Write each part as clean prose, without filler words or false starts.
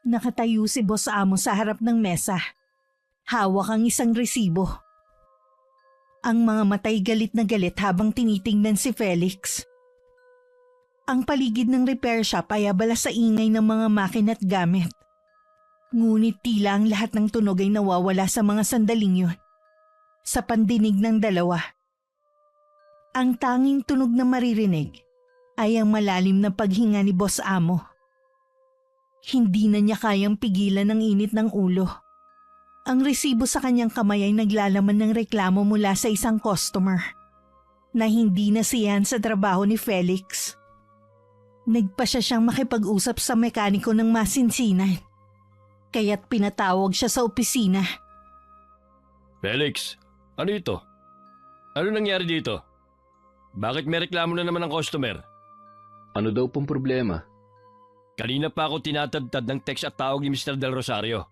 Nakatayo si Boss Amo sa harap ng mesa. Hawak ang isang resibo. Ang mga matay galit na galit habang tinitingnan si Felix. Ang paligid ng repair shop ay abala sa ingay ng mga makina at gamit. Ngunit tila ang lahat ng tunog ay nawawala sa mga sandaling yun. Sa pandinig ng dalawa. Ang tanging tunog na maririnig ay ang malalim na paghinga ni Boss Amo. Hindi na niya kayang pigilan ang init ng ulo. Ang resibo sa kanyang kamay ay naglalaman ng reklamo mula sa isang customer na hindi nasiyahan sa trabaho ni Felix. Nagpa siyang makipag-usap sa mekaniko ng masinsinan, kaya't pinatawag siya sa opisina. Felix, ano ito? Ano nangyari dito? Bakit may reklamo na naman ang customer? Ano daw pong problema? Kanina pa ako tinatadtad ng text at tawag ni Mr. Del Rosario.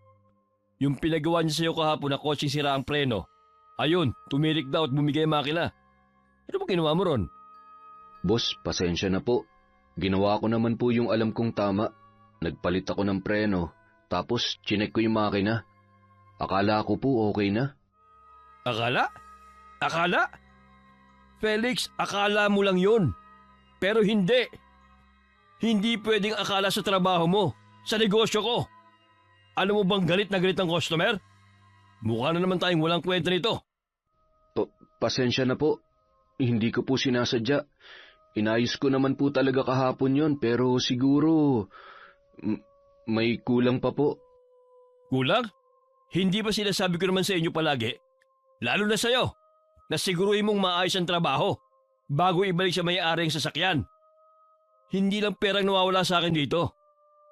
Yung pinagawa niya sa'yo kahapon na kotseng sira ang preno. Ayun, tumirik daw at bumigay ang makina. Ano ba ginawa mo ron? Boss, pasensya na po. Ginawa ko naman po yung alam kong tama. Nagpalit ako ng preno, tapos chinek ko yung makina. Akala ko po okay na. Akala? Akala? Felix, akala mo lang yun. Pero hindi. Hindi pwedeng akala sa trabaho mo, sa negosyo ko. Alam mo bang galit na galit ang customer? Mukha na naman tayong walang kwenta nito. Pasensya na po. Hindi ko po sinasadya. Inayos ko naman po talaga kahapon yon, pero siguro may kulang pa po. Kulang? Hindi ba sinasabi ko naman sa inyo palagi? Lalo na sa'yo, na siguruhin mong maayos ang trabaho bago ibalik sa may-ari ang sasakyan. Hindi lang perang nawawala sa akin dito,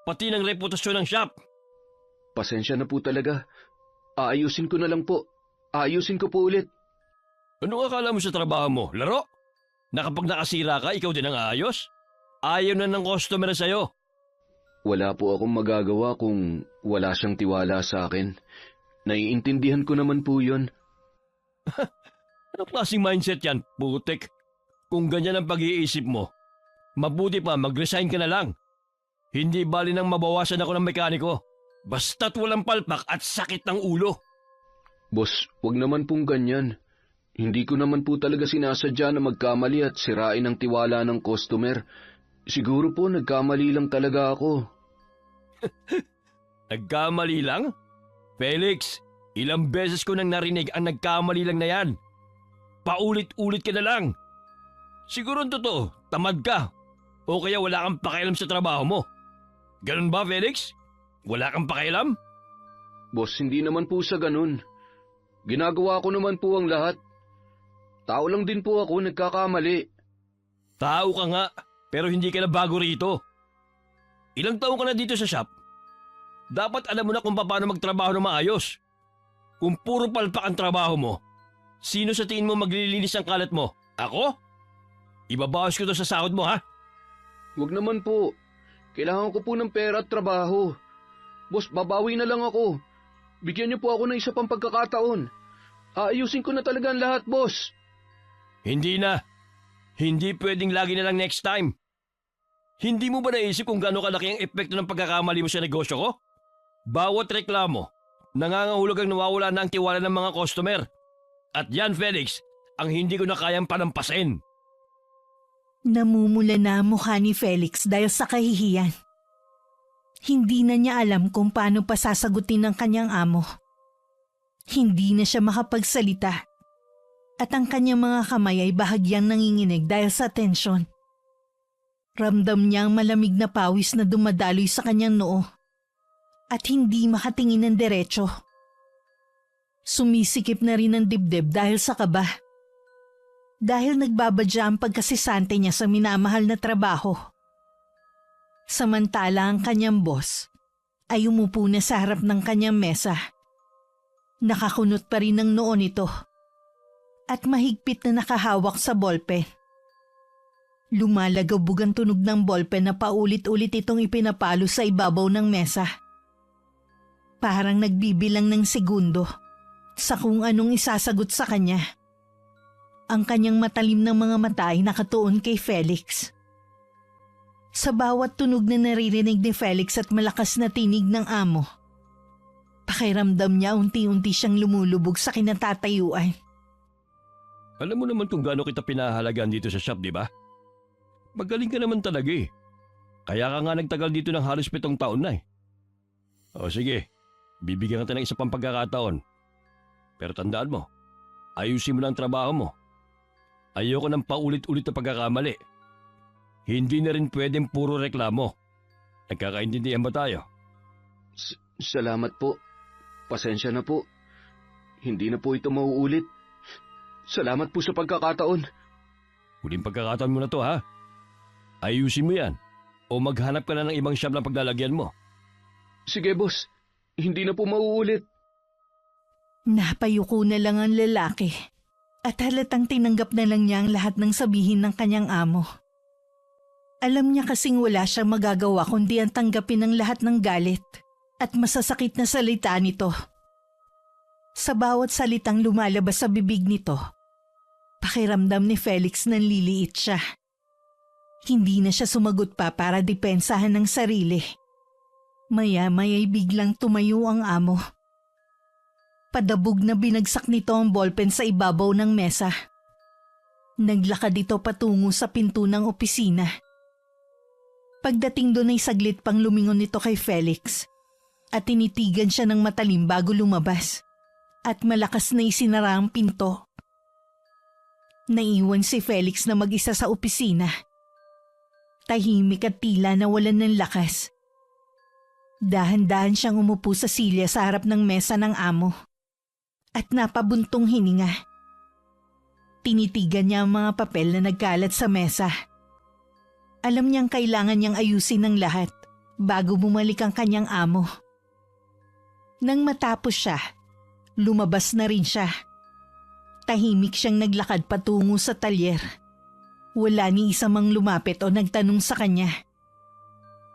pati ng reputasyon ng shop. Pasensya na po talaga. Aayusin ko na lang po. Aayusin ko po ulit. Anong akala mo sa trabaho mo? Laro? Na kapag nakasira ka, ikaw din ang aayos? Ayaw na ng customer sa'yo. Wala po akong magagawa kung wala siyang tiwala sa akin. Naiintindihan ko naman po yun. Anong klaseng mindset yan, putik? Kung ganyan ang pag-iisip mo, mabuti pa mag-resign ka na lang. Hindi bali nang mabawasan ako ng mekaniko. Basta't walang palpak at sakit ng ulo. Boss, wag naman pong ganyan. Hindi ko naman po talaga sinasadya na magkamali at sirain ang tiwala ng customer. Siguro po nagkamali lang talaga ako. Nagkamali lang? Felix, ilang beses ko nang narinig ang nagkamali lang na yan. Paulit-ulit ka na lang. Siguro ang totoo, tamad ka. O kaya wala kang pakialam sa trabaho mo. Ganun ba, Felix? Wala kang pakialam? Boss, hindi naman po sa ganun. Ginagawa ko naman po ang lahat. Tao lang din po ako, nagkakamali. Tao ka nga, pero hindi ka na bago rito. Ilang taon ka na dito sa shop? Dapat alam mo na kung paano magtrabaho ng maayos. Kung puro palpak ang trabaho mo, sino sa tingin mo maglilinis ng kalat mo? Ako? Ibabawas ko to sa sahod mo, ha? Wag naman po. Kailangan ko po ng pera at trabaho. Boss, babawi na lang ako. Bigyan niyo po ako ng isa pang pagkakataon. Aayusin ko na talaga ang lahat, boss. Hindi na. Hindi pwedeng lagi na lang next time. Hindi mo ba naisip kung gaano kalaki ang epekto ng pagkakamali mo sa negosyo ko? Bawat reklamo, nangangahulog ang nawawala na ang tiwala ng mga customer. At yan, Felix, ang hindi ko na kayang panampasin. Namumula na ang mukha ni Felix dahil sa kahihiyan. Hindi na niya alam kung paano pa sasagutin ng kanyang amo. Hindi na siya makapagsalita. At ang kanyang mga kamay ay bahagyang nanginginig dahil sa tensyon. Ramdam niya ang malamig na pawis na dumadaloy sa kanyang noo. At hindi makatingin ng diretso. Sumisikip na rin ang dibdib dahil sa kaba. Dahil nagbabadya ang pagkasisante niya sa minamahal na trabaho. Samantala ang kanyang boss ay umupo na sa harap ng kanyang mesa. Nakakunot pa rin ang noo nito at mahigpit na nakahawak sa ballpen. Lumalagabog ang tunog ng ballpen na paulit-ulit itong ipinapalo sa ibabaw ng mesa. Parang nagbibilang ng segundo sa kung anong isasagot sa kanya. Ang kanyang matalim ng mga mata ay nakatuon kay Felix. Sa bawat tunog na naririnig ni Felix at malakas na tinig ng amo, pakiramdam niya unti-unti siyang lumulubog sa kinatatayuan. Alam mo naman kung gaano kita pinahalagaan dito sa shop, di ba? Magaling ka naman talaga eh. Kaya ka nga nagtagal dito ng halos 7 taon na eh. O sige, bibigyan kita ng isa pang pagkakataon. Pero tandaan mo, ayusin mo na ang trabaho mo. Ayoko ng paulit-ulit na pagkakamali. Hindi na rin pwedeng puro reklamo. Nagkakaintindihan ba tayo? Salamat po. Pasensya na po. Hindi na po ito mauulit. Salamat po sa pagkakataon. Huling pagkakataon mo na to ha. Ayusin mo yan. O maghanap ka na ng ibang shop na paglalagyan mo. Sige, boss. Hindi na po mauulit. Napayuko na lang ang lalaki at halatang tinanggap na lang niya ang lahat ng sabihin ng kanyang amo. Alam niya kasing wala siyang magagawa kundi ang tanggapin ang lahat ng galit at masasakit na salita nito. Sa bawat salitang lumalabas sa bibig nito, pakiramdam ni Felix nanliliit siya. Hindi na siya sumagot pa para depensahan ng sarili. Maya-maya'y biglang tumayo ang amo. Padabog na binagsak nito ang ballpen sa ibabaw ng mesa. Naglakad ito patungo sa pinto ng opisina. Pagdating doon ay saglit pang lumingon nito kay Felix at tinitigan siya ng matalim bago lumabas at malakas na isinara ang pinto. Naiwan si Felix na mag-isa sa opisina. Tahimik at tila nawalan ng lakas. Dahan-dahan siyang umupo sa silya sa harap ng mesa ng amo at napabuntong hininga. Tinitigan niya ang mga papel na nagkalat sa mesa. Alam niyang kailangan niyang ayusin ang lahat bago bumalik ang kanyang amo. Nang matapos siya, lumabas na rin siya. Tahimik siyang naglakad patungo sa talyer. Wala ni isa mang lumapit o nagtanong sa kanya.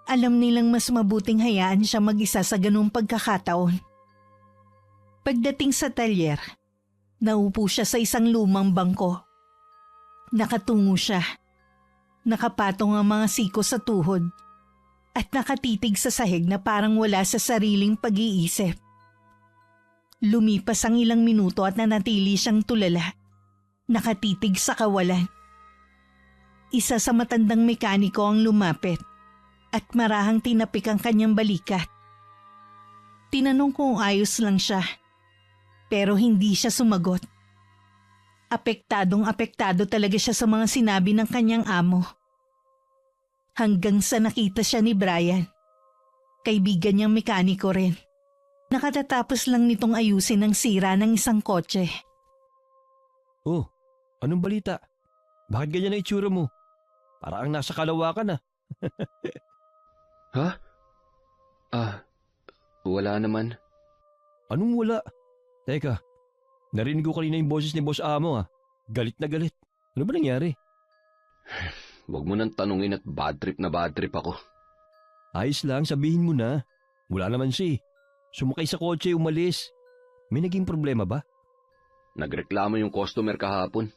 Alam nilang mas mabuting hayaan siya mag-isa sa ganung pagkakataon. Pagdating sa talyer, naupo siya sa isang lumang bangko. Nakatungo siya. Nakapatong ang mga siko sa tuhod at nakatitig sa sahig na parang wala sa sariling pag-iisip. Lumipas ang ilang minuto at nanatili siyang tulala, nakatitig sa kawalan. Isa sa matandang mekaniko ang lumapit at marahang tinapik ang kanyang balikat. Tinanong kung ayos lang siya, pero hindi siya sumagot. Apektado talaga siya sa mga sinabi ng kanyang amo. Hanggang sa nakita siya ni Brian, kaibigan niyang mekaniko rin. Nakatatapos lang nitong ayusin ang sira ng isang kotse. Oh, anong balita? Bakit ganyan ang itsura mo? Parang nasa kalawakan ah. Ha? Wala naman. Anong wala? Teka, narinig ko kanina yung boses ni Boss Amo ah. Galit na galit. Ano ba nangyari? Huwag mo nang tanungin at bad trip ako. Ayos lang, sabihin mo na. Wala naman siya eh. Sumakay sa kotse, umalis. May naging problema ba? Nagreklamo yung customer kahapon.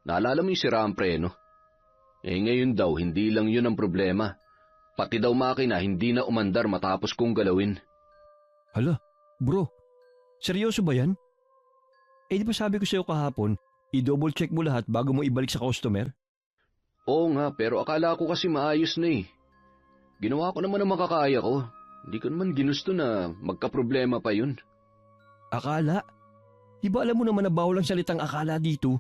Naalala mo yung sira ang preno? Ngayon daw, hindi lang yun ang problema. Pati daw makina hindi na umandar matapos kong galawin. Hala, bro. Seryoso ba yan? Di ba sabi ko sa'yo kahapon, i-double check mo lahat bago mo ibalik sa customer? Oo nga, pero akala ko kasi maayos na eh. Ginawa ko naman ang makakaya ko. Hindi ko naman ginusto na magka-problema pa yun. Akala? Di ba alam mo naman na bawal ang salitang akala dito?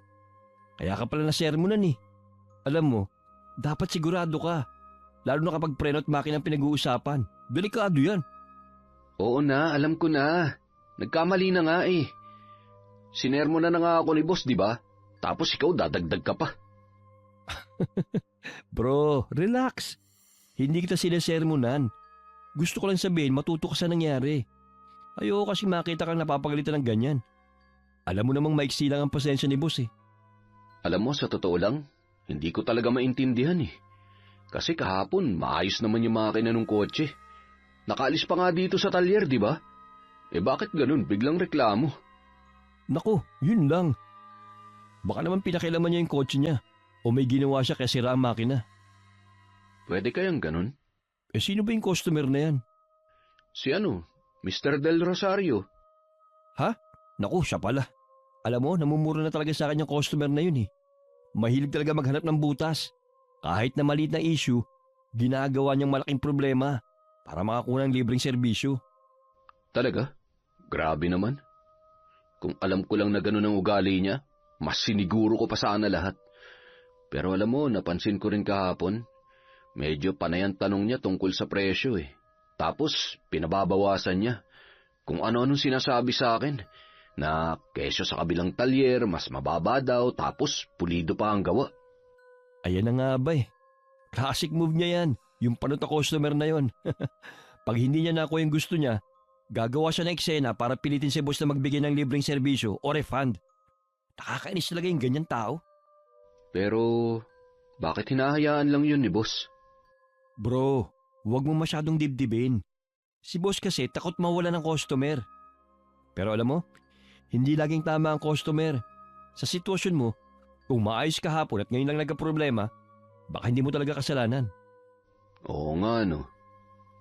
Kaya ka pala na-sermonan eh. Alam mo, dapat sigurado ka. Lalo na kapag preno at makina ang pinag-uusapan. Delikado yan. Oo na, alam ko na. Nagkamali na nga eh. Sinermo na nga ako ni boss, di ba? Tapos ikaw dadagdag ka pa. Bro, relax. Hindi kita sinasermonan. Gusto ko lang sabihin, matuto ka sa nangyari. Ayoko kasi makita kang napapagalitan ng ganyan. Alam mo namang maiksi lang ang pasensya ni boss eh. Alam mo, sa totoo lang, hindi ko talaga maintindihan eh. Kasi kahapon, maayos naman yung makina ng kotse. Nakaalis pa nga dito sa talyer, di ba? Bakit ganun? Biglang reklamo. Naku, yun lang. Baka naman pinakialaman niya yung kotse niya o may ginawa siya kaya sira ang makina. Pwede kayang ganun? Sino ba yung customer na yan? Si Mr. Del Rosario. Naku, siya pala. Alam mo, namumura na talaga sa akin yung customer na yun eh. Mahilig talaga maghanap ng butas. Kahit na maliit na issue, ginagawa niyang malaking problema para makakuha ng libreng serbisyo. Talaga? Grabe naman. Kung alam ko lang na ganun ang ugali niya, mas siniguro ko pa sana lahat. Pero alam mo, napansin ko rin kahapon, medyo panay ang tanong niya tungkol sa presyo eh. Tapos, pinababawasan niya. Kung ano-anong sinasabi sa akin, na kesyo sa kabilang talyer, mas mababa daw, tapos pulido pa ang gawa. Ayan na nga ba eh. Classic move niya yan, yung panot na customer na yon. Pag hindi niya nakuha yung gusto niya, gagawa siya ng eksena para pilitin si boss na magbigay ng libreng serbisyo o refund. Nakakainis talaga yung ganyan tao. Pero, bakit hinahayaan lang yun ni boss? Bro, huwag mo masyadong dibdibin. Si boss kasi takot mawala ng customer. Pero alam mo, hindi laging tama ang customer. Sa sitwasyon mo, kung maayos ka hapon at ngayon lang nagka-problema, baka hindi mo talaga kasalanan. Oo nga, no.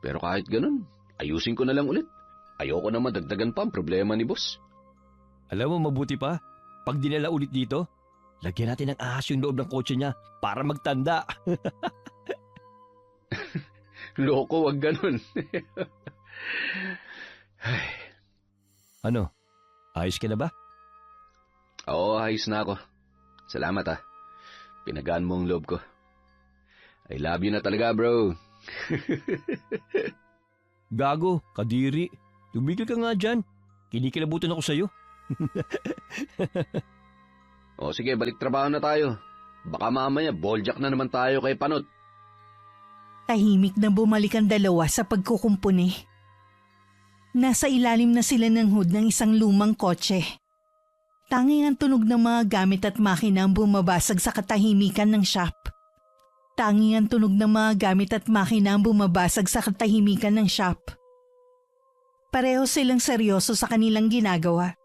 Pero kahit ganun, ayusin ko na lang ulit. Ayoko na madagdagan pa ang problema ni boss. Alam mo, mabuti pa, pag dinala ulit dito, lagyan natin ng ahas yung loob ng kotse niya para magtanda. Loko, wag ganun. Ano? Ayos ka na ba? Oo, ayos na ako. Salamat Pinagaan mo ang loob ko. I love you na talaga, bro. Gago, kadiri. Tumigil ka nga dyan. Kinikilabutan ako sa'yo. O sige, balik trabaho na tayo. Baka mamaya, balljack na naman tayo kay Panot. Tahimik na bumalik ang dalawa sa pagkukumpuni. Nasa ilalim na sila ng hood ng isang lumang kotse. Tanging ang tunog ng mga gamit at makina ang bumabasag sa katahimikan ng shop. Tanging ang tunog ng mga gamit at makina ang bumabasag sa katahimikan ng shop. Pareho silang seryoso sa kanilang ginagawa.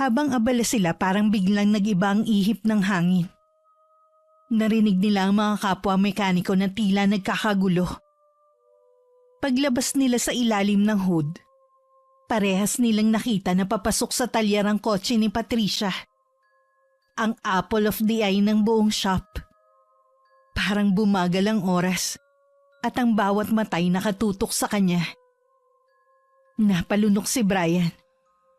Habang abala sila parang biglang nag-iba ang ihip ng hangin. Narinig nila ang mga kapwa mekaniko na tila nagkakagulo. Paglabas nila sa ilalim ng hood, parehas nilang nakita na papasok sa talyer ang kotse ni Patricia. Ang apple of the eye ng buong shop. Parang bumagal ang oras at ang bawat matay nakatutok sa kanya. Napalunok si Brian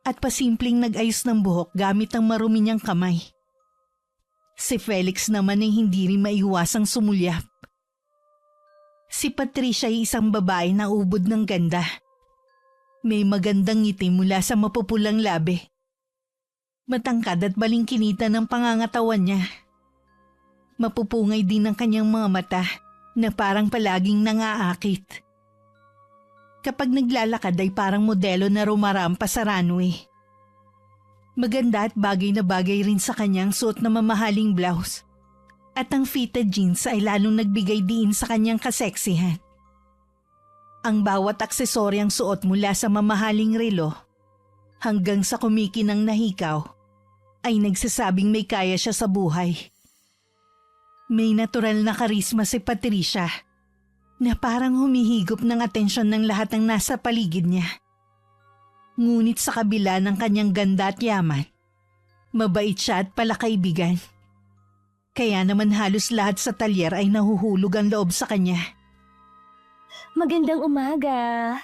at pasimpleng nag-ayos ng buhok gamit ang marumi niyang kamay. Si Felix naman ay hindi rin maiwasang sumulyap. Si Patricia ay isang babae na ubod ng ganda. May magandang ngiti mula sa mapupulang labi. Matangkad at balingkinita ng pangangatawan niya. Mapupungay din ang kanyang mga mata na parang palaging nangaakit. Kapag naglalakad ay parang modelo na rumarampa sa runway. Maganda at bagay na bagay rin sa kanyang suot na mamahaling blouse. At ang fitted jeans ay lalong nagbigay diin sa kanyang kaseksihan. Ang bawat aksesoryang suot mula sa mamahaling relo hanggang sa kumikinang nahikaw ay nagsasabing may kaya siya sa buhay. May natural na karisma si Patricia na parang humihigop ng atensyon ng lahat ng nasa paligid niya. Ngunit sa kabila ng kanyang ganda at yaman, mabait siya at palakaibigan. Kaya naman halos lahat sa talyer ay nahuhulog ang loob sa kanya. Magandang umaga.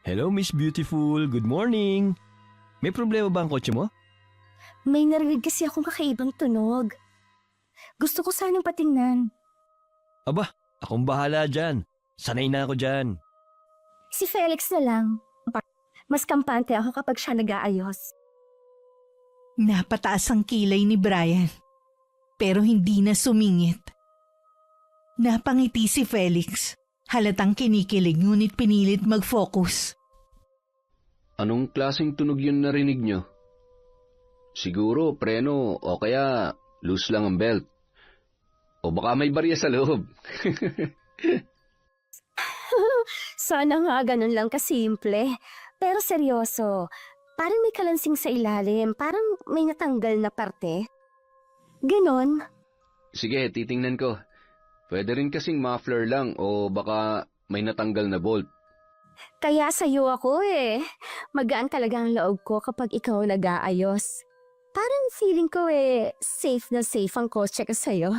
Hello, Miss Beautiful. Good morning. May problema ba ang kotse mo? May narinig kasi akong kakaibang tunog. Gusto ko sanang patingnan. Aba, akong bahala dyan. Sanay na ako dyan. Si Felix na lang. Mas kampante ako kapag siya nag-aayos. Napataas ang kilay ni Brian, pero hindi na sumingit. Napangiti si Felix, halatang kinikilig ngunit pinilit mag-focus. Anong klaseng tunog yun narinig nyo? Siguro preno o kaya loose lang ang belt. O baka may barya sa loob. Sana nga ganun lang kasimple. Pero seryoso, parang may kalansing sa ilalim, parang may natanggal na parte. Ganon. Sige, titingnan ko. Pwede rin kasing muffler lang o baka may natanggal na bolt. Kaya sa'yo ako eh. Magaan talaga ang loob ko kapag ikaw nag-aayos. Parang feeling ko safe na safe ang kotse ko sa'yo.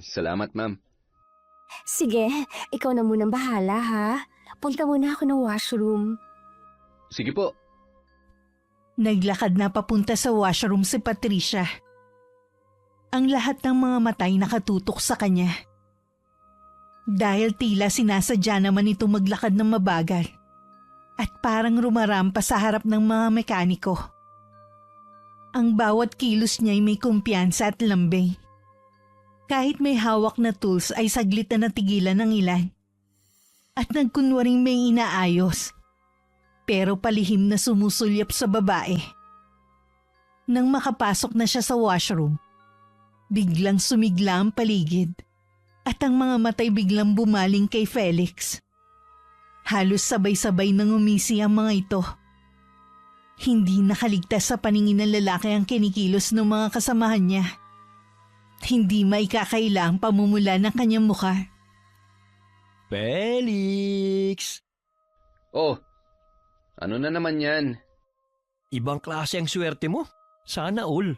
Salamat, ma'am. Sige, ikaw na munang bahala ha. Punta muna ako ng washroom. Sige po. Naglakad na papunta sa washroom si Patricia. Ang lahat ng mga matay nakatutok sa kanya. Dahil tila sinasadya naman ito maglakad ng mabagal at parang rumarampa sa harap ng mga mekaniko. Ang bawat kilos niya ay may kumpiyansa at lambing. Kahit may hawak na tools ay saglit na natigilan ng ilan. At nagkunwaring may inaayos. Pero palihim na sumusulyap sa babae. Nang makapasok na siya sa washroom, biglang sumigla ang paligid at ang mga matay biglang bumaling kay Felix. Halos sabay-sabay nang umisi ang mga ito. Hindi nakaligtas sa paningin ng lalaki ang kinikilos ng mga kasamahan niya. Hindi maikakaila ang pamumula ng kanyang mukha. Felix! Oh, ano na naman yan? Ibang klase ang swerte mo. Sana all.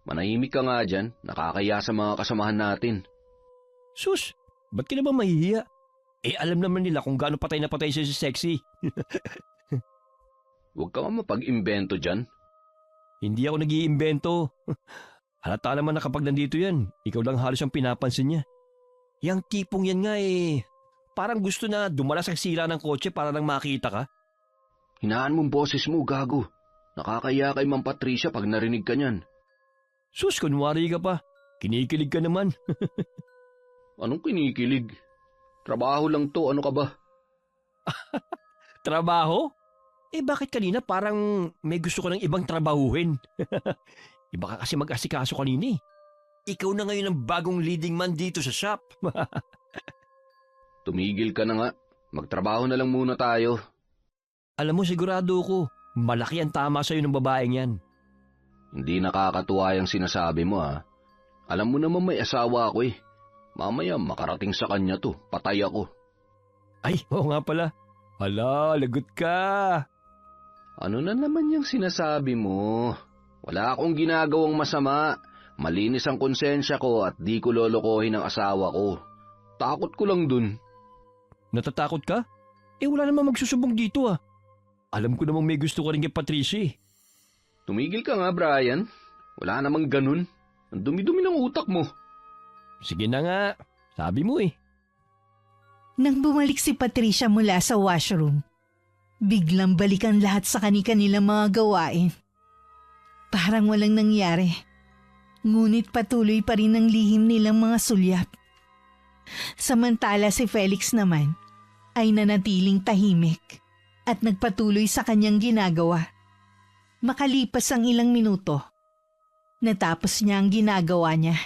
Manahimik ka nga dyan, nakakaya sa mga kasamahan natin. Sus, ba't ka naman mahihiya? Alam naman nila kung gaano patay na patay siya si Sexy. Huwag ka nga mapag-imbento dyan. Hindi ako nag-iimbento. Halata naman na kapag nandito yan, ikaw lang halos ang pinapansin niya. Yang tipong yan nga parang gusto na dumalas ang sira ng kotse para lang makita ka. Hinaan mong boses mo, gago. Nakakaya kay Ma'am Patricia pag narinig ka niyan. Sus, kunwari ka pa. Kinikilig ka naman. Anong kinikilig? Trabaho lang to, ano ka ba? Trabaho? Bakit kanina parang may gusto ko ng ibang trabahuhin? Iba ka kasi mag-asikaso kanina eh. Ikaw na ngayon ang bagong leading man dito sa shop. Tumigil ka na nga. Magtrabaho na lang muna tayo. Alam mo, sigurado ko, malaki ang tama sa'yo ng babaeng yan. Hindi nakakatuwa yung sinasabi mo ha. Alam mo naman may asawa ako eh. Mamaya makarating sa kanya to, patay ako. Ay, oo nga pala. Hala, lagot ka. Ano na naman yung sinasabi mo? Wala akong ginagawang masama. Malinis ang konsensya ko at di ko lolokohin ang asawa ko. Takot ko lang dun. Natatakot ka? Wala namang magsusubong dito ah. Alam ko namang may gusto ka rin kay Patricia eh. Tumigil ka nga, Brian. Wala namang ganun. Ang dumi-dumi ng utak mo. Sige na nga, sabi mo eh. Nang bumalik si Patricia mula sa washroom, biglang balikan lahat sa kanilang mga gawain. Parang walang nangyari. Ngunit patuloy pa rin ang lihim nilang mga sulyap. Samantala si Felix naman ay nanatiling tahimik at nagpatuloy sa kanyang ginagawa. Makalipas ang ilang minuto, natapos niya ang ginagawa niya.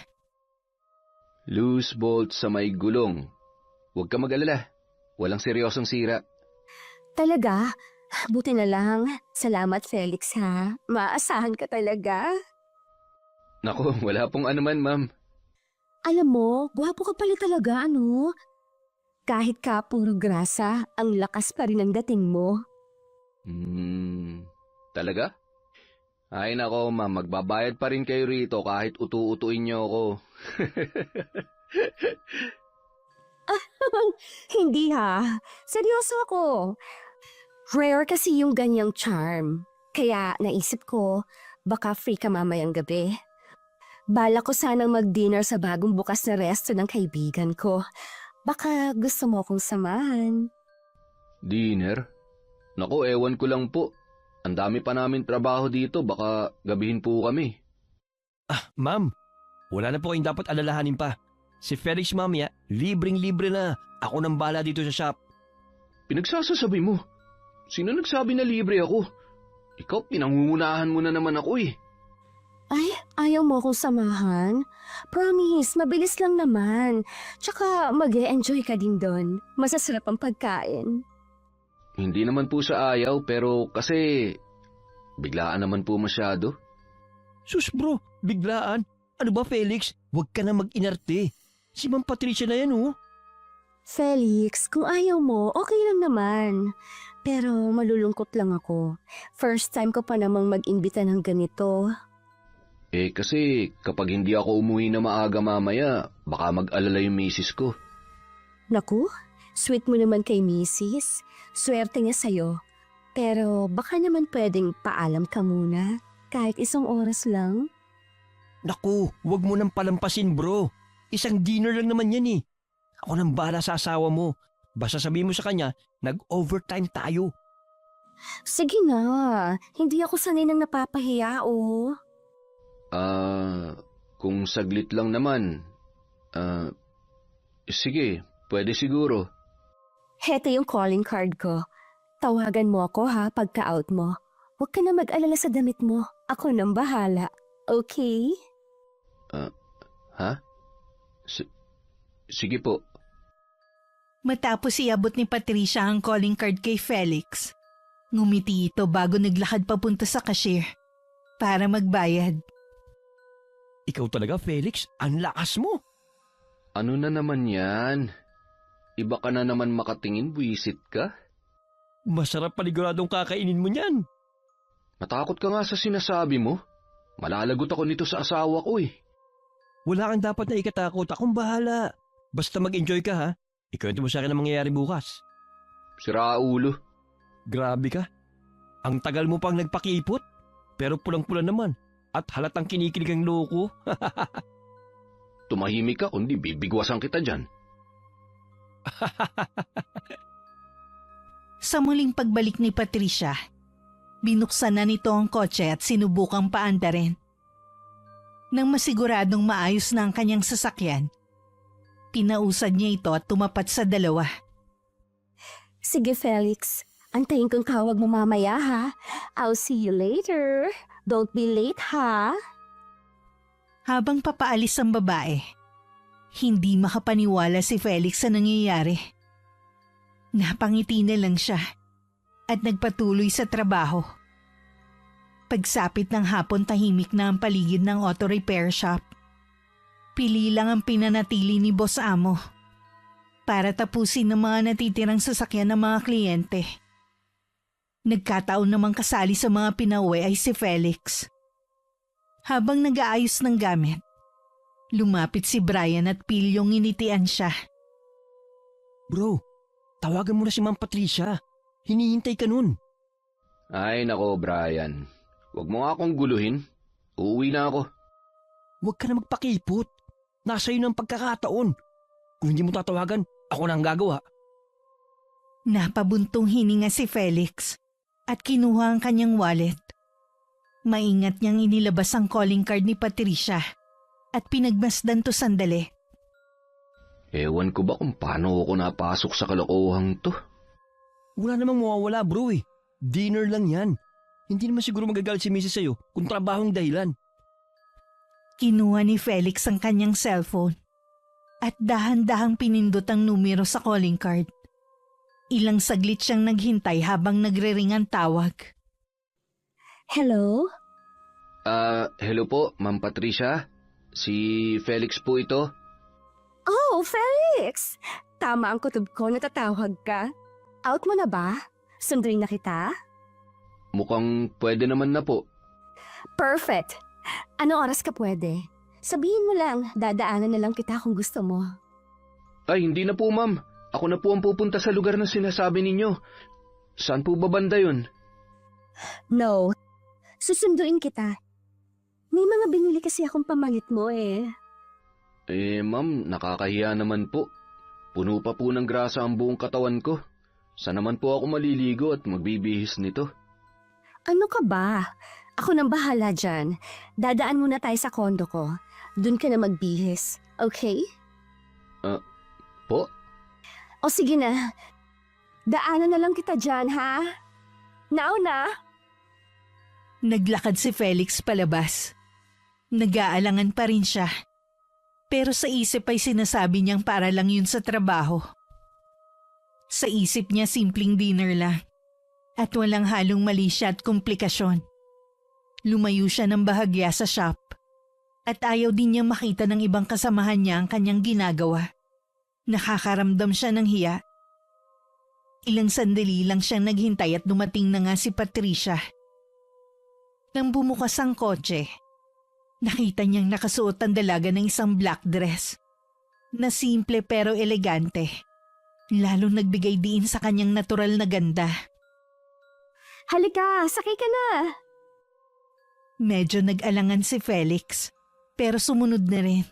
Loose bolt sa may gulong. Huwag ka mag-alala. Walang seryosong sira. Talaga? Buti na lang. Salamat Felix ha. Maasahan ka talaga. Naku, wala pong anuman, ma'am. Alam mo, gwapo ka pala talaga ano? Kahit ka puro grasa, ang lakas pa rin ang dating mo. Talaga? Ay nako, ma'am, magbabayad pa rin kayo rito kahit utu-utuin niyo ako. Hindi ha. Seryoso ako. Rare kasi yung ganyang charm. Kaya naisip ko, baka free ka mamayang gabi. Bala ko sanang mag-dinner sa bagong bukas na resto ng kaibigan ko. Baka gusto mo akong samahan. Dinner? Naku, ewan ko lang po. Ang dami pa namin trabaho dito, baka gabihin po kami. Ma'am, wala na po kayong dapat alalahanin pa. Si Felix mamaya, libreng-libre na. Ako nang bala dito sa shop. Pinagsasasabi mo? Sino nagsabi na libre ako? Ikaw, pinangungunahan mo na naman ako eh. Ay, ayaw mo akong samahan? Promise, mabilis lang naman. Tsaka mag-e-enjoy ka din doon. Masasarap ang pagkain. Hindi naman po sa ayaw, pero kasi biglaan naman po masyado. Sus bro, biglaan. Ano ba Felix? Huwag ka na mag-inarte. Si Ma'am Patricia na yan, oh. Felix, kung ayaw mo, okay lang naman. Pero malulungkot lang ako. First time ko pa namang mag-imbita ng ganito. Kasi kapag hindi ako umuwi na maaga mamaya, baka mag-alala yung misis ko. Naku, sweet mo naman kay Mrs. Swerte niya sa'yo. Pero baka naman pwedeng paalam ka muna. Kahit isang oras lang. Naku, huwag mo nang palampasin, bro. Isang dinner lang naman yan, eh. Ako nang bahala sa asawa mo. Basta sabihin mo sa kanya, nag-overtime tayo. Sige na, hindi ako sanay nang napapahiya, oh. Kung saglit lang naman. Sige, pwede siguro. Heto yung calling card ko. Tawagan mo ako ha pagka-out mo. Huwag ka na mag-alala sa damit mo. Ako nang bahala. Okay? Ha? Sige po. Matapos iabot ni Patricia ang calling card kay Felix, ngumiti ito bago naglakad papunta sa cashier para magbayad. Ikaw talaga, Felix. Ang lakas mo. Ano na naman yan? Iba ka na naman makatingin, buwisit ka? Masarap paniguradong kakainin mo niyan. Matakot ka nga sa sinasabi mo. Malalagot ako nito sa asawa ko eh. Wala kang dapat na ikatakot. Akong bahala. Basta mag-enjoy ka, ha? Ikwento mo sa akin ang mangyayari bukas. Sira ulo. Grabe ka. Ang tagal mo pang nagpakipot. Pero pulang-pula naman. At halatang kinikilig ang loko. Tumahimik ka kundi bibigwasan kita dyan. Sa muling pagbalik ni Patricia, binuksan na nito ang kotse at sinubukang paandarin. Nang masiguradong maayos na ang kanyang sasakyan, pinausad niya ito at tumapat sa dalawa. Sige, Felix. Antayin kong kawag mo mamaya, ha? I'll see you later. Don't be late, ha? Habang papaalis ang babae, hindi makapaniwala si Felix sa nangyayari. Napangiti na lang siya at nagpatuloy sa trabaho. Pagsapit ng hapon, tahimik na ang paligid ng auto repair shop. Pili lang ang pinanatili ni Boss Amo para tapusin ng mga natitirang sasakyan ng mga kliyente. Nagkataon namang kasali sa mga pinauwi ay si Felix. Habang nag-aayos ng gamit, lumapit si Brian at pilyong initian siya. Bro, tawagan mo na si Ma'am Patricia. Hinihintay ka nun. Ay nako, Brian. Huwag mo nga akong guluhin. Uuwi na ako. Huwag ka na magpakipot. Nasa iyo ng pagkakataon. Kung hindi mo tatawagan, ako na ang gagawa. Napabuntong hininga si Felix at kinuha ang kanyang wallet. Maingat niyang inilabas ang calling card ni Patricia at pinagmasdan to sandali. Ewan ko ba kung paano ako napasok sa kalokohang to? Wala namang mawawala, bro, eh. Dinner lang yan. Hindi naman siguro magagalit si Mrs. sa'yo kung trabahong dahilan. Kinuha ni Felix ang kanyang cellphone at dahan-dahang pinindot ang numero sa calling card. Ilang saglit siyang naghintay habang nagre-ring ang tawag. Hello? Hello po, Ma'am Patricia. Si Felix po ito. Oh, Felix! Tama ang kutob ko, natatawag ka. Out mo na ba? Sunduin na kita? Mukhang pwede naman na po. Perfect! Anong oras ka pwede? Sabihin mo lang, dadaanan na lang kita kung gusto mo. Ay, hindi na po, ma'am. Ako na po ang pupunta sa lugar na sinasabi ninyo. Saan po ba banda yun? No, susunduin kita. May mga binili kasi akong pamangit mo eh. Ma'am, nakakahiya naman po. Puno pa po ng grasa ang buong katawan ko. Saan naman po ako maliligo at magbibihis nito? Ano ka ba? Ako nang bahala dyan. Dadaan muna tayo sa kondo ko. Doon ka na magbihis, okay? Po? O sige na. Daanan na lang kita dyan, ha? Now na! Naglakad si Felix palabas. Nag-aalangan pa rin siya. Pero sa isip ay sinasabi niyang para lang yun sa trabaho. Sa isip niya simpleng dinner lang. At walang halong mali siya at komplikasyon. Lumayo siya ng bahagya sa shop. At ayaw din niyang makita ng ibang kasamahan niya ang kanyang ginagawa. Nakakaramdam siya ng hiya. Ilang sandali lang siyang naghintay at dumating na nga si Patricia. Nang bumukas ang kotse, nakita niyang nakasuot ang dalaga ng isang black dress na simple pero elegante. Lalong nagbigay diin sa kanyang natural na ganda. Halika, sakay ka na. Medyo nag-alangan si Felix, pero sumunod na rin.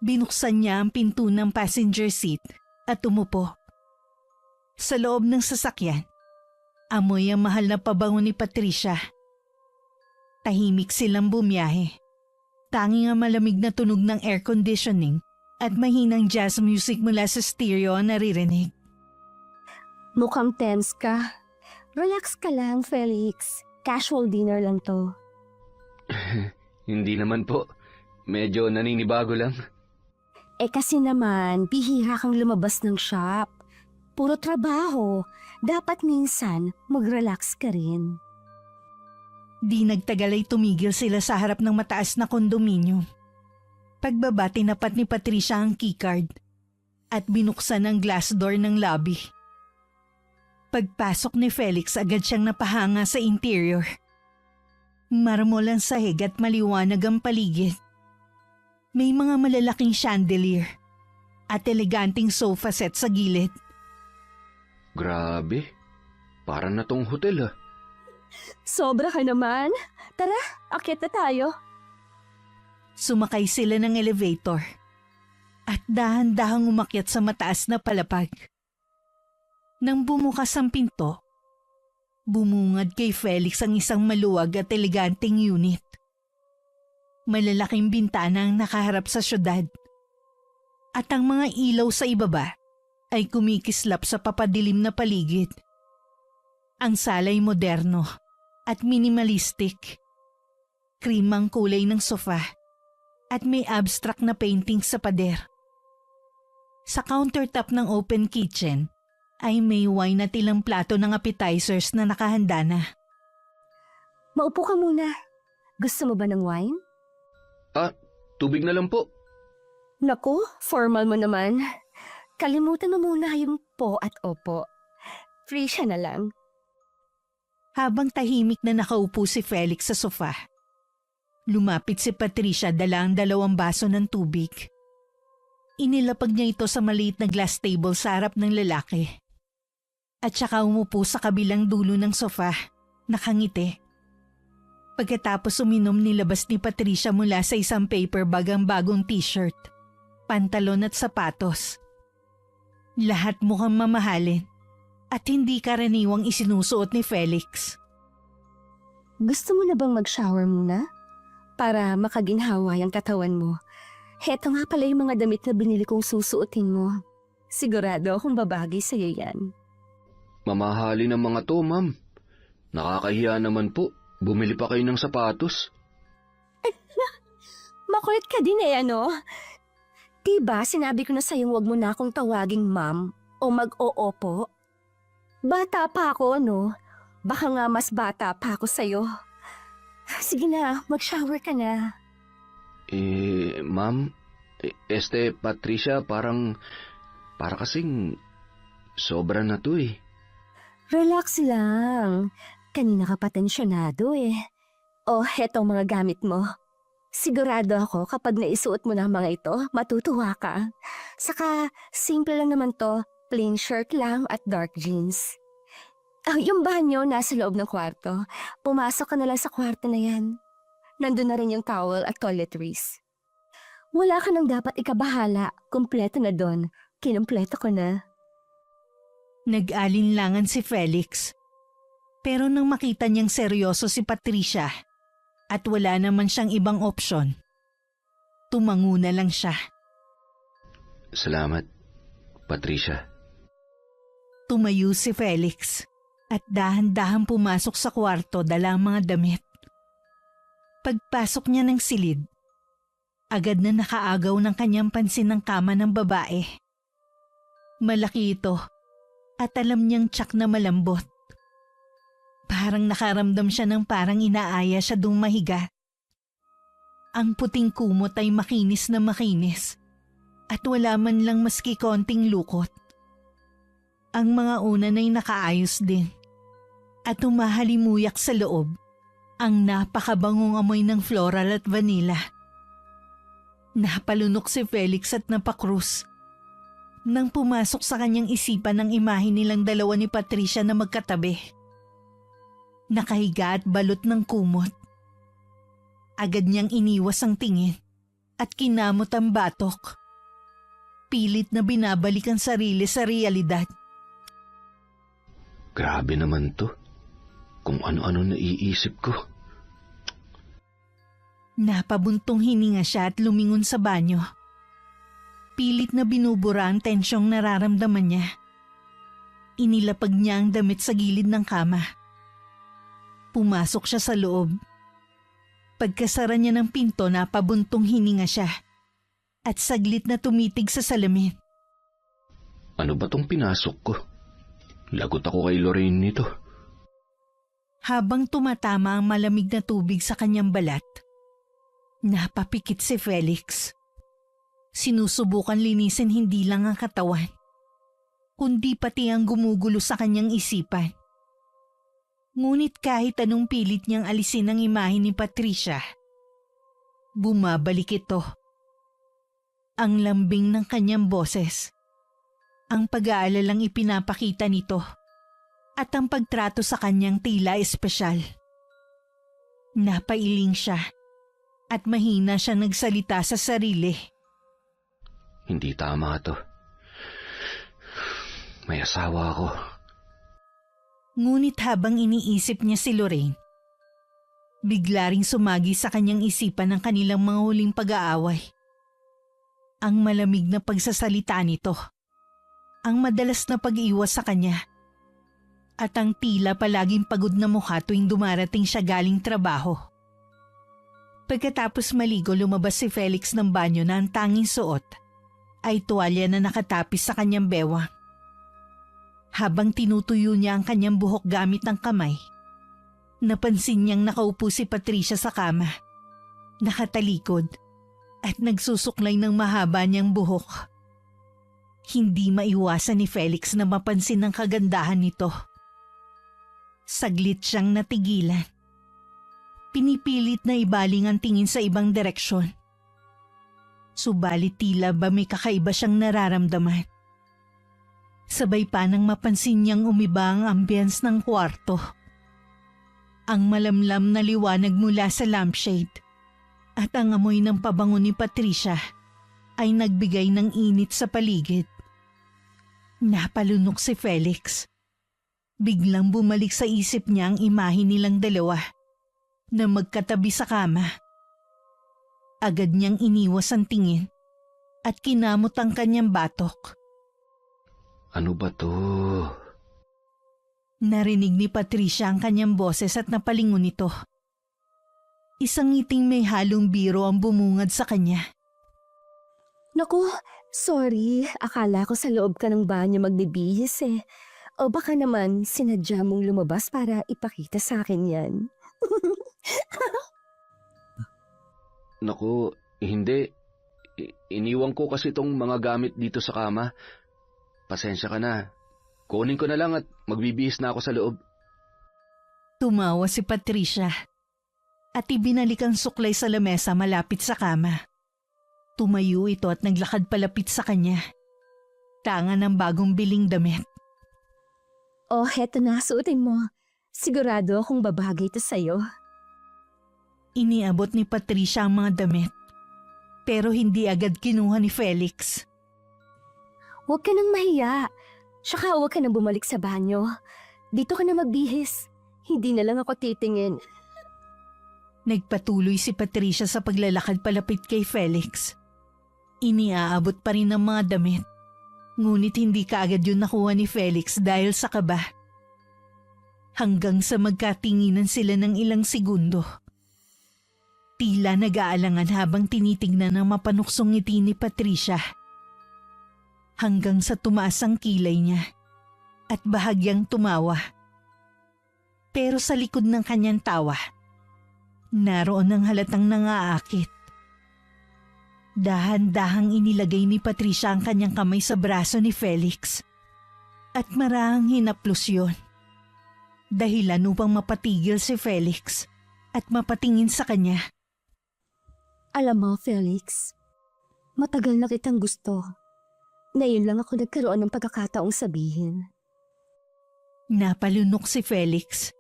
Binuksan niya ang pinto ng passenger seat at umupo. Sa loob ng sasakyan, amoy ang mahal na pabango ni Patricia. Tahimik silang bumiyahe. Tanging ang malamig na tunog ng air conditioning at mahinang jazz music mula sa stereo ang naririnig. Mukhang tense ka. Relax ka lang, Felix. Casual dinner lang to. Hindi naman po. Medyo naninibago lang. Eh kasi naman, bihira kang lumabas ng shop. Puro trabaho. Dapat minsan, mag-relax ka rin. Di nagtagal ay tumigil sila sa harap ng mataas na kondominium. Pagbaba, tinapat ni Patricia ang keycard at binuksan ang glass door ng lobby. Pagpasok ni Felix, agad siyang napahanga sa interior. Marmol ang sahig at maliwanag ang paligid. May mga malalaking chandelier at eleganteng sofa set sa gilid. Grabe. Parang na tong hotel Sobra ka naman. Tara, akyat na tayo. Sumakay sila ng elevator at dahan-dahang umakyat sa mataas na palapag. Nang bumukas ang pinto, bumungad kay Felix ang isang maluwag at eleganteng unit. Malalaking bintana ang nakaharap sa syudad at ang mga ilaw sa ibaba ay kumikislap sa papadilim na paligid. Ang salay moderno at minimalistic. Cream ang kulay ng sofa at may abstract na painting sa pader. Sa countertop ng open kitchen ay may wine at ilang plato ng appetizers na nakahanda na. Maupo ka muna. Gusto mo ba ng wine? Tubig na lang po. Naku, formal mo naman. Kalimutan mo muna yung po at opo. Free siya na lang. Habang tahimik na nakaupo si Felix sa sofa, lumapit si Patricia dala ang 2 baso ng tubig. Inilapag niya ito sa maliit na glass table sa harap ng lalaki. At saka umupo sa kabilang dulo ng sofa, nakangiti. Pagkatapos uminom, nilabas ni Patricia mula sa isang paper bag ang bagong t-shirt, pantalon at sapatos. Lahat mukhang mamahalin at hindi karaniwang isinusuot ni Felix. Gusto mo na bang mag-shower muna? Para makaginhawa yung katawan mo. Heto nga pala yung mga damit na binili kong susuotin mo. Sigurado akong babagay sa'yo yan. Mamahalin ang mga to, ma'am. Nakakahiya naman po. Bumili pa kayo ng sapatos. Makulit ka din ano? Diba sinabi ko na sa'yo huwag mo na akong tawaging ma'am o mag-oopo? Bata pa ako, no? Baka nga mas bata pa ako sa'yo. Sige na, mag-shower ka na. Ma'am, Patricia, para kasing sobra na to Relax lang. Kanina ka patensyonado Oh, hetong mga gamit mo. Sigurado ako kapag naisuot mo na ang mga ito, matutuwa ka. Saka, simple lang naman to. Plain shirt lang at dark jeans. Yung banyo nasa loob ng kwarto. Pumasok ka na lang sa kwarto na yan. Nandun na rin yung towel at toiletries. Wala ka nang dapat ikabahala. Kumpleto na doon. Kinumpleto ko na. Nag-alinlangan si Felix. Pero nang makita niyang seryoso si Patricia at wala naman siyang ibang opsyon, tumango na lang siya. Salamat, Patricia. Tumayo si Felix at dahan-dahan pumasok sa kwarto dala ang mga damit. Pagpasok niya ng silid, agad na nakaagaw ng kanyang pansin ng kama ng babae. Malaki ito at alam niyang tiyak na malambot. Parang nakaramdam siya ng parang inaaya siya dung mahiga. Ang puting kumot ay makinis na makinis at wala man lang maski konting lukot. Ang mga unan ay nakaayos din at umahalimuyak sa loob ang napakabangong amoy ng floral at vanilla. Napalunok si Felix at napakrus nang pumasok sa kanyang isipan ang imahe nilang dalawa ni Patricia na magkatabi. Nakahiga at balot ng kumot. Agad niyang iniwas ang tingin at kinamot ang batok. Pilit na binabalik ang sarili sa realidad. Grabe naman to. Kung ano-ano naiisip ko. Napabuntong hininga siya at lumingon sa banyo. Pilit na binubura ang tensyong nararamdaman niya. Inilapag niya ang damit sa gilid ng kama. Pumasok siya sa loob. Pagkasara niya ng pinto, napabuntong hininga siya at saglit na tumitig sa salamin. Ano ba tong pinasok ko? Lagot ako kay Lorraine nito. Habang tumatama ang malamig na tubig sa kanyang balat, napapikit si Felix. Sinusubukan linisin hindi lang ang katawan, kundi pati ang gumugulo sa kanyang isipan. Ngunit kahit anong pilit niyang alisin ang imahe ni Patricia, bumabalik ito. Ang lambing ng kanyang boses, ang pag-aalalang ipinapakita nito, at ang pagtrato sa kanyang tila espesyal. Napailing siya at mahina siya nagsalita sa sarili. Hindi tama to. May asawa ako. Ngunit habang iniisip niya si Lorraine, bigla ring sumagi sa kanyang isipan ang kanilang mga huling pag-aaway. Ang malamig na pagsasalita nito, ang madalas na pag-iwas sa kanya, at ang tila palaging pagod na mukha tuwing dumarating siya galing trabaho. Pagkatapos maligo, lumabas si Felix ng banyo na ang tanging suot ay tuwalya na nakatapis sa kanyang bewang. Habang tinutuyo niya ang kanyang buhok gamit ang kamay, napansin niyang nakaupo si Patricia sa kama, nakatalikod at nagsusuklay ng mahaba niyang buhok. Hindi maiwasan ni Felix na mapansin ang kagandahan nito. Saglit siyang natigilan. Pinipilit na ibaling ang tingin sa ibang direksyon. Subalit tila ba may kakaiba siyang nararamdaman. Sabay pa nang mapansin niyang umiba ang ambience ng kwarto. Ang malamlam na liwanag mula sa lampshade at ang amoy ng pabango ni Patricia ay nagbigay ng init sa paligid. Napalunok si Felix. Biglang bumalik sa isip niya ang imahe nilang dalawa na magkatabi sa kama. Agad niyang iniwas ang tingin at kinamot ang kanyang batok. Ano ba to? Narinig ni Patricia ang kanyang boses at napalingon ito. Isang ngiting may halong biro ang bumungad sa kanya. Naku, sorry. Akala ko sa loob ka ng banyo magbibihis eh. O baka naman sinadya mong lumabas para ipakita sa akin yan. Naku, hindi. Iniwan ko kasi itong mga gamit dito sa kama. Pasensya ka na. Kunin ko na lang at magbibihis na ako sa loob. Tumawa si Patricia at ibinalik ang suklay sa lamesa malapit sa kama. Tumayo ito at naglakad palapit sa kanya. Tanga ng bagong biling damit. Oh, heto na, suotin mo. Sigurado akong babagay ito sa'yo. Iniabot ni Patricia ang mga damit, pero hindi agad kinuha ni Felix. Huwag ka nang mahiya. Tsaka huwag ka nang bumalik sa banyo. Dito ka na magbihis. Hindi na lang ako titingin. Nagpatuloy si Patricia sa paglalakad palapit kay Felix. Iniaabot pa rin ang mga damit. Ngunit hindi kaagad yun nakuha ni Felix dahil sa kaba. Hanggang sa magkatinginan sila ng ilang segundo. Tila nag-aalangan habang tinitignan ang mapanuksong ngiti ni Patricia. Hanggang sa tumaas ang kilay niya at bahagyang tumawa. Pero sa likod ng kanyang tawa, naroon ang halatang nangaakit. Dahan-dahang inilagay ni Patricia ang kanyang kamay sa braso ni Felix. At marahang hinaplos yun. Dahilan upang mapatigil si Felix at mapatingin sa kanya. Alam mo, Felix, matagal na kitang gusto. Ngayon lang ako nagkaroon ng pagkakataong sabihin. Napalunok si Felix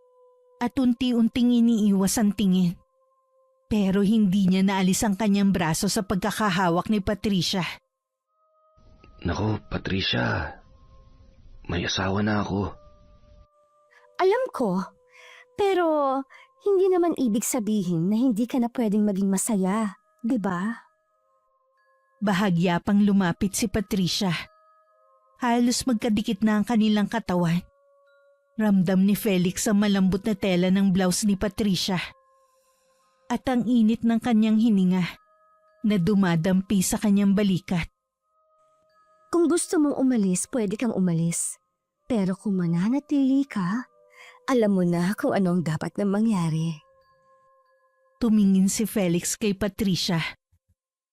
at unti-unting iniiwas ang tingin. Pero hindi niya naalis ang kanyang braso sa pagkakahawak ni Patricia. Nako, Patricia. May asawa na ako. Alam ko, pero hindi naman ibig sabihin na hindi ka na pwedeng maging masaya, di ba? Bahagya pang lumapit si Patricia. Halos magkadikit na ang kanilang katawan. Ramdam ni Felix ang malambot na tela ng blouse ni Patricia. At ang init ng kanyang hininga na dumadampi sa kanyang balikat. Kung gusto mong umalis, pwede kang umalis. Pero kung mananatili ka, alam mo na kung anong dapat na mangyari. Tumingin si Felix kay Patricia.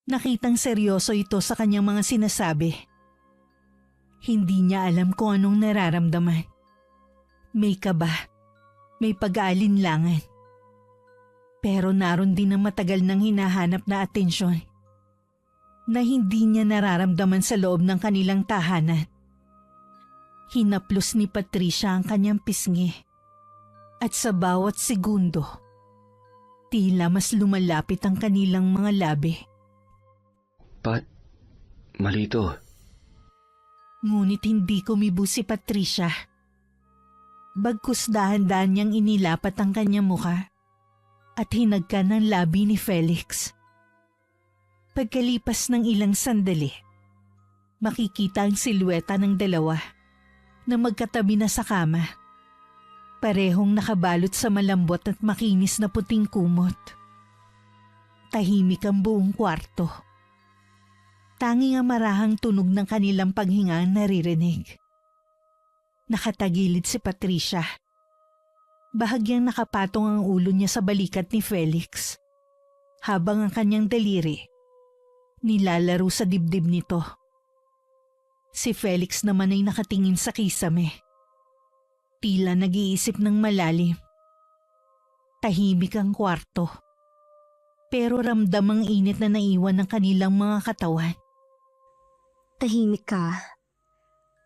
Nakitang seryoso ito sa kanyang mga sinasabi. Hindi niya alam kung anong nararamdaman. May kaba, may pag-aalinlangan. Pero naroon din ang matagal nang hinahanap na atensyon na hindi niya nararamdaman sa loob ng kanilang tahanan. Hinaplos ni Patricia ang kanyang pisngi at sa bawat segundo, tila mas lumalapit ang kanilang mga labi. Pat, mali to. Ngunit hindi kumibo si Patricia. Bagkus dahan-dahan niyang inilapat ang kanyang mukha at hinagkan ang labi ni Felix. Pagkalipas ng ilang sandali, makikita ang silweta ng dalawa na magkatabi na sa kama. Parehong nakabalot sa malambot at makinis na puting kumot. Tahimik ang buong kwarto. Tanging ang marahang tunog ng kanilang paghinga ang naririnig. Nakatagilid si Patricia. Bahagyang nakapatong ang ulo niya sa balikat ni Felix, habang ang kanyang daliri nilalaro sa dibdib nito. Si Felix naman ay nakatingin sa kisame. Tila nag-iisip ng malalim. Tahimik ang kwarto. Pero ramdam ang init na naiwan ng kanilang mga katawan. Tahimik ka.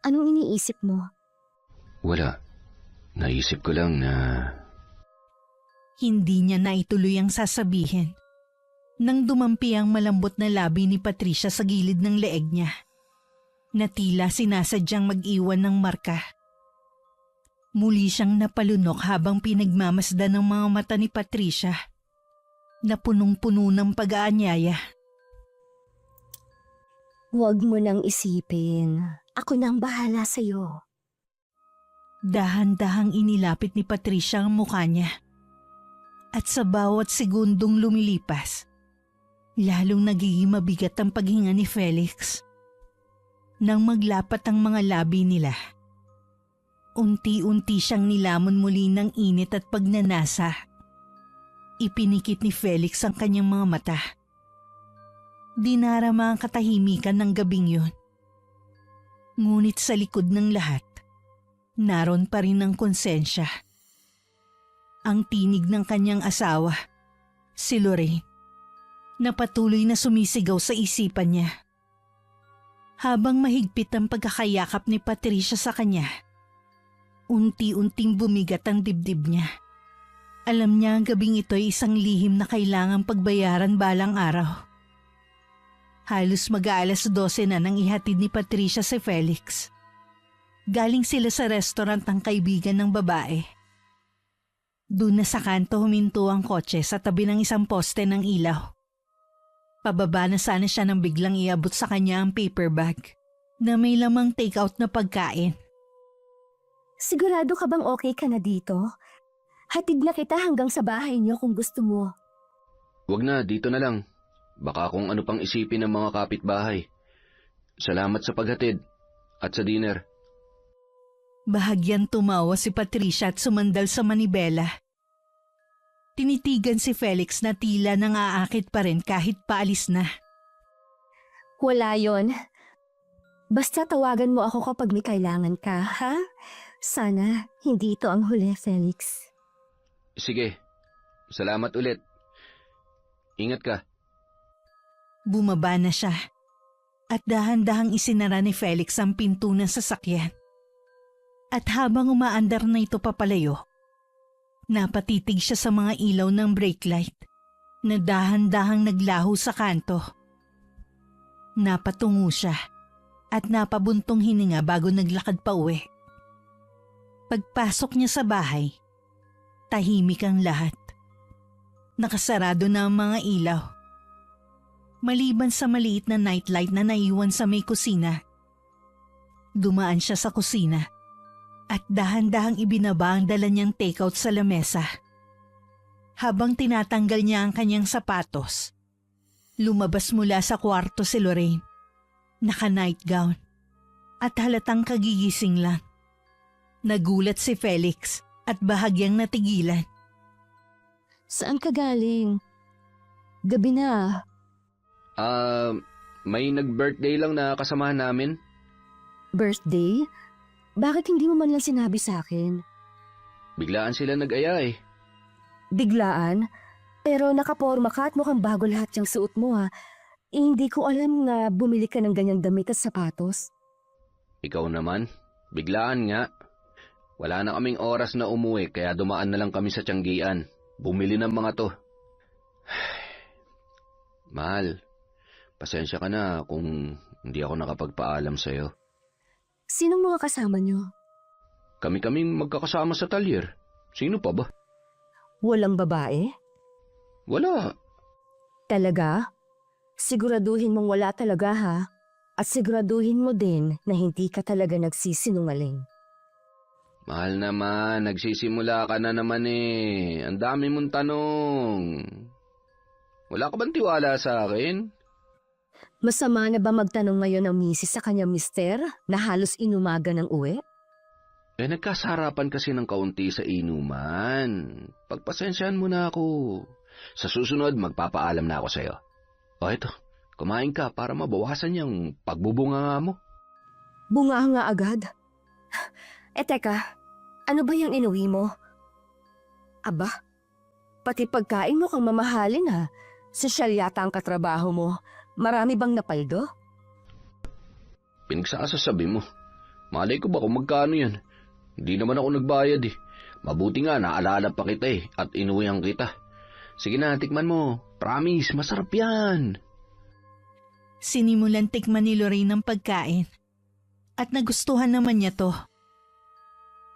Anong iniisip mo? Wala. Naisip ko lang na... Hindi niya naituloy ang sasabihin nang dumampi ang malambot na labi ni Patricia sa gilid ng leeg niya na tila sinasadyang mag-iwan ng marka. Muli siyang napalunok habang pinagmamasdan ng mga mata ni Patricia na punong-puno ng pag-aanyaya. Huwag mo nang isipin. Ako nang bahala sa'yo. Dahan-dahang inilapit ni Patricia ang mukha niya. At sa bawat segundong lumilipas, lalong nagiging mabigat ang paghinga ni Felix. Nang maglapat ang mga labi nila, unti-unti siyang nilamon muli ng init at pagnanasa. Ipinikit ni Felix ang kanyang mga mata. Dinarama ang katahimikan ng gabing yun. Ngunit sa likod ng lahat, naroon pa rin ang konsensya. Ang tinig ng kanyang asawa, si Lorraine, na patuloy na sumisigaw sa isipan niya. Habang mahigpit ang pagkakayakap ni Patricia sa kanya, unti-unting bumigat ang dibdib niya. Alam niya ang gabing ito ay isang lihim na kailangang pagbayaran balang araw. Halos mag-aalas 12 na nang ihatid ni Patricia si Felix. Galing sila sa restaurant ng kaibigan ng babae. Doon na sa kanto huminto ang kotse sa tabi ng isang poste ng ilaw. Pababa na sana siya nang biglang iabot sa kanya ang paper bag na may lamang take-out na pagkain. Sigurado ka bang okay ka na dito? Hatid na kita hanggang sa bahay niyo kung gusto mo. Wag na, dito na lang. Baka kung ano pang isipin ng mga kapitbahay. Salamat sa paghatid at sa dinner. Bahagyan tumawa si Patricia at sumandal sa manibela. Tinitigan si Felix na tila nang aakit pa rin kahit paalis na. Wala yon. Basta tawagan mo ako kapag may kailangan ka, ha? Sana hindi ito ang huli, Felix. Sige, salamat ulit. Ingat ka. Bumaba na siya at dahan-dahang isinara ni Felix ang pinto ng sasakyan. At habang umaandar na ito papalayo, napatitig siya sa mga ilaw ng brake light na dahan-dahang naglaho sa kanto. Napatungo siya at napabuntong hininga bago naglakad pa uwi. Pagpasok niya sa bahay, tahimik ang lahat. Nakasarado na ang mga ilaw. Maliban sa maliit na nightlight na naiwan sa may kusina. Dumaan siya sa kusina at dahan-dahang ibinaba ang dala niyang takeout sa lamesa. Habang tinatanggal niya ang kanyang sapatos, lumabas mula sa kwarto si Lorraine, naka-nightgown at halatang kagigising lang. Nagulat si Felix at bahagyang natigilan. Saan ka galing? Gabi na. May nag-birthday lang na kasamahan namin. Birthday? Bakit hindi mo man lang sinabi sa akin? Biglaan sila nag-aya eh. Biglaan? Pero nakaporma ka at mukhang bago lahat yung suot mo ha. Hindi ko alam na bumili ka ng ganyang damit at sapatos. Ikaw naman, biglaan nga. Wala na kaming oras na umuwi kaya dumaan na lang kami sa Tianggian. Bumili ng mga to. Mahal, pasensya ka na kung hindi ako nakapagpaalam sa'yo. Sinong mga kasama nyo? Kami-kaming magkakasama sa talyer. Sino pa ba? Walang babae? Wala. Talaga? Siguraduhin mong wala talaga ha? At siguraduhin mo din na hindi ka talaga nagsisinungaling. Mahal naman, nagsisimula ka na naman eh. Ang dami mong tanong. Wala ka bang tiwala sa akin? Masama na ba magtanong ngayon ng misis sa kanyang mister na halos inumaga ng uwi? Nagkasarapan kasi ng kaunti sa inuman. Pagpasensyahan mo na ako. Sa susunod, magpapaalam na ako sa'yo. O eto, kumain ka para mabawasan yung pagbubunga mo. Bunga nga agad? Teka, ano ba yung inuwi mo? Aba, pati pagkain mo kang mamahalin ha. Sosyal yata ang katrabaho mo. Marami bang napaldo? Pinagsasasabi mo. Malay ko ba kung magkano yan? Hindi naman ako nagbayad eh. Mabuti nga naalala pa kita eh at inuwihan kita. Sige na, tikman mo. Promise, masarap yan. Sinimulan tikman ni Lorraine ang pagkain at nagustuhan naman niya to.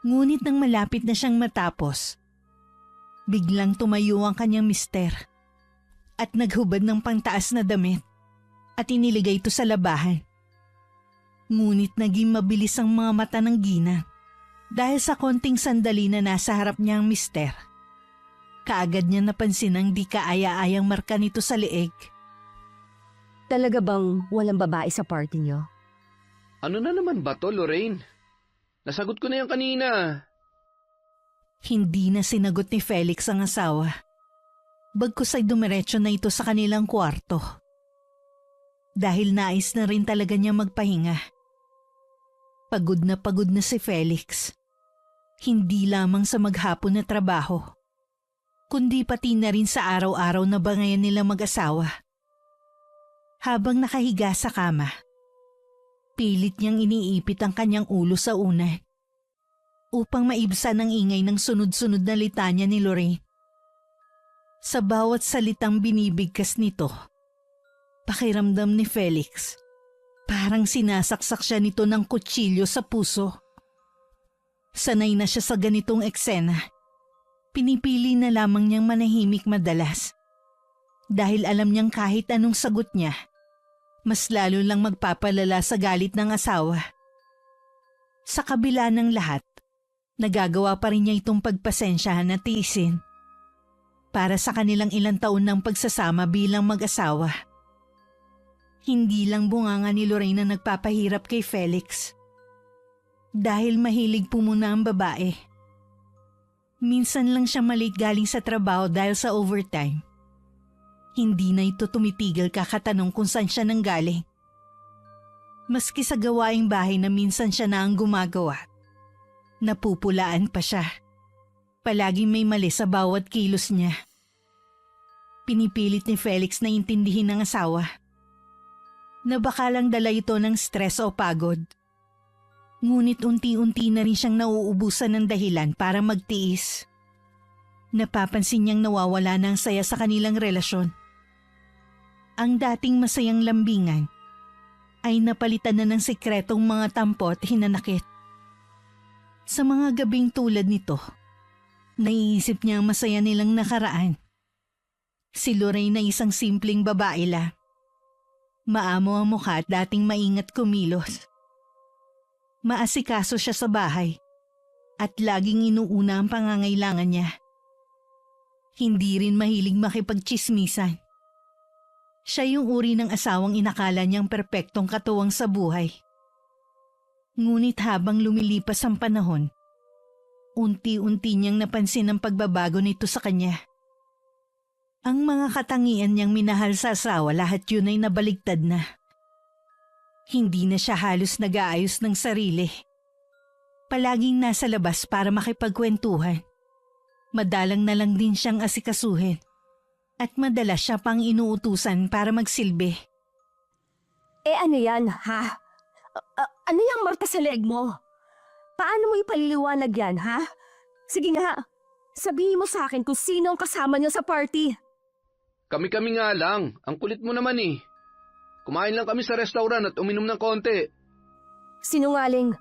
Ngunit nang malapit na siyang matapos, biglang tumayo ang kanyang mister at naghubad ng pangtaas na damit at iniligay ito sa labahan. Ngunit naging mabilis ang mga mata ng Ginang dahil sa konting sandali na nasa harap niya ang mister. Kaagad niya napansin ang di kaaya-ayang marka nito sa leeg. Talaga bang walang babae sa party niyo? Ano na naman ba to, Lorraine? Nasagot ko na yan kanina. Hindi na sinagot ni Felix ang asawa. Bagkus ay dumiretso na ito sa kanilang kwarto. Dahil nais na rin talaga niya magpahinga. Pagod na si Felix. Hindi lamang sa maghapon na trabaho, kundi pati na rin sa araw-araw na bangayan nila mag-asawa. Habang nakahiga sa kama, pilit niyang iniipit ang kanyang ulo sa unan upang maibsan ang ingay ng sunod-sunod na litanya ni Lorraine. Sa bawat salitang binibigkas nito, pakiramdam ni Felix, parang sinasaksak siya nito ng kutsilyo sa puso. Sanay na siya sa ganitong eksena. Pinipili na lamang niyang manahimik madalas. Dahil alam niyang kahit anong sagot niya, mas lalo lang magpapalala sa galit ng asawa. Sa kabila ng lahat, nagagawa pa rin niya itong pagpasensyahan at tiisin para sa kanilang ilang taon ng pagsasama bilang mag-asawa. Hindi lang bunganga ni Lorraine na nagpapahirap kay Felix. Dahil mahilig po muna ang babae. Minsan lang siya malate galing sa trabaho dahil sa overtime. Hindi na ito tumitigil kakatanong kung saan siya nanggaling Maski sa gawaing bahay na minsan siya na ang gumagawa, napupulaan pa siya. Palaging may mali sa bawat kilos niya. Pinipilit ni Felix na intindihin ng asawa na baka lang dala ito ng stress o pagod. Ngunit unti-unti na rin siyang nauubusan ng dahilan para magtiis. Napapansin niyang nawawala ng saya sa kanilang relasyon. Ang dating masayang lambingan ay napalitan na ng sikretong mga tampo at hinanakit. Sa mga gabing tulad nito, naiisip niya ang masaya nilang nakaraan. Si Lorraine na isang simpleng babae lang. Maamo ang mukha at dating maingat kumilos. Maasikaso siya sa bahay at laging inuuna ang pangangailangan niya. Hindi rin mahilig makipagtsismisan. Siya yung uri ng asawang inakala niyang perpektong katuwang sa buhay. Ngunit habang lumilipas ang panahon, unti-unti niyang napansin ang pagbabago nito sa kanya. Ang mga katangian niyang minahal sa asawa, lahat yun ay nabaligtad na. Hindi na siya halos nag-aayos ng sarili. Palaging nasa labas para makipagkwentuhan. Madalang na lang din siyang asikasuhin. At madalas siya pang inuutusan para magsilbi. Ano yan, ha? Ano yung marka sa leeg mo? Paano mo ipaliliwanag yan, ha? Sige nga, sabihin mo sa akin kung sino ang kasama niyo sa party. Kami-kami nga lang. Ang kulit mo naman eh. Kumain lang kami sa restaurant at uminom ng konti. Sinungaling.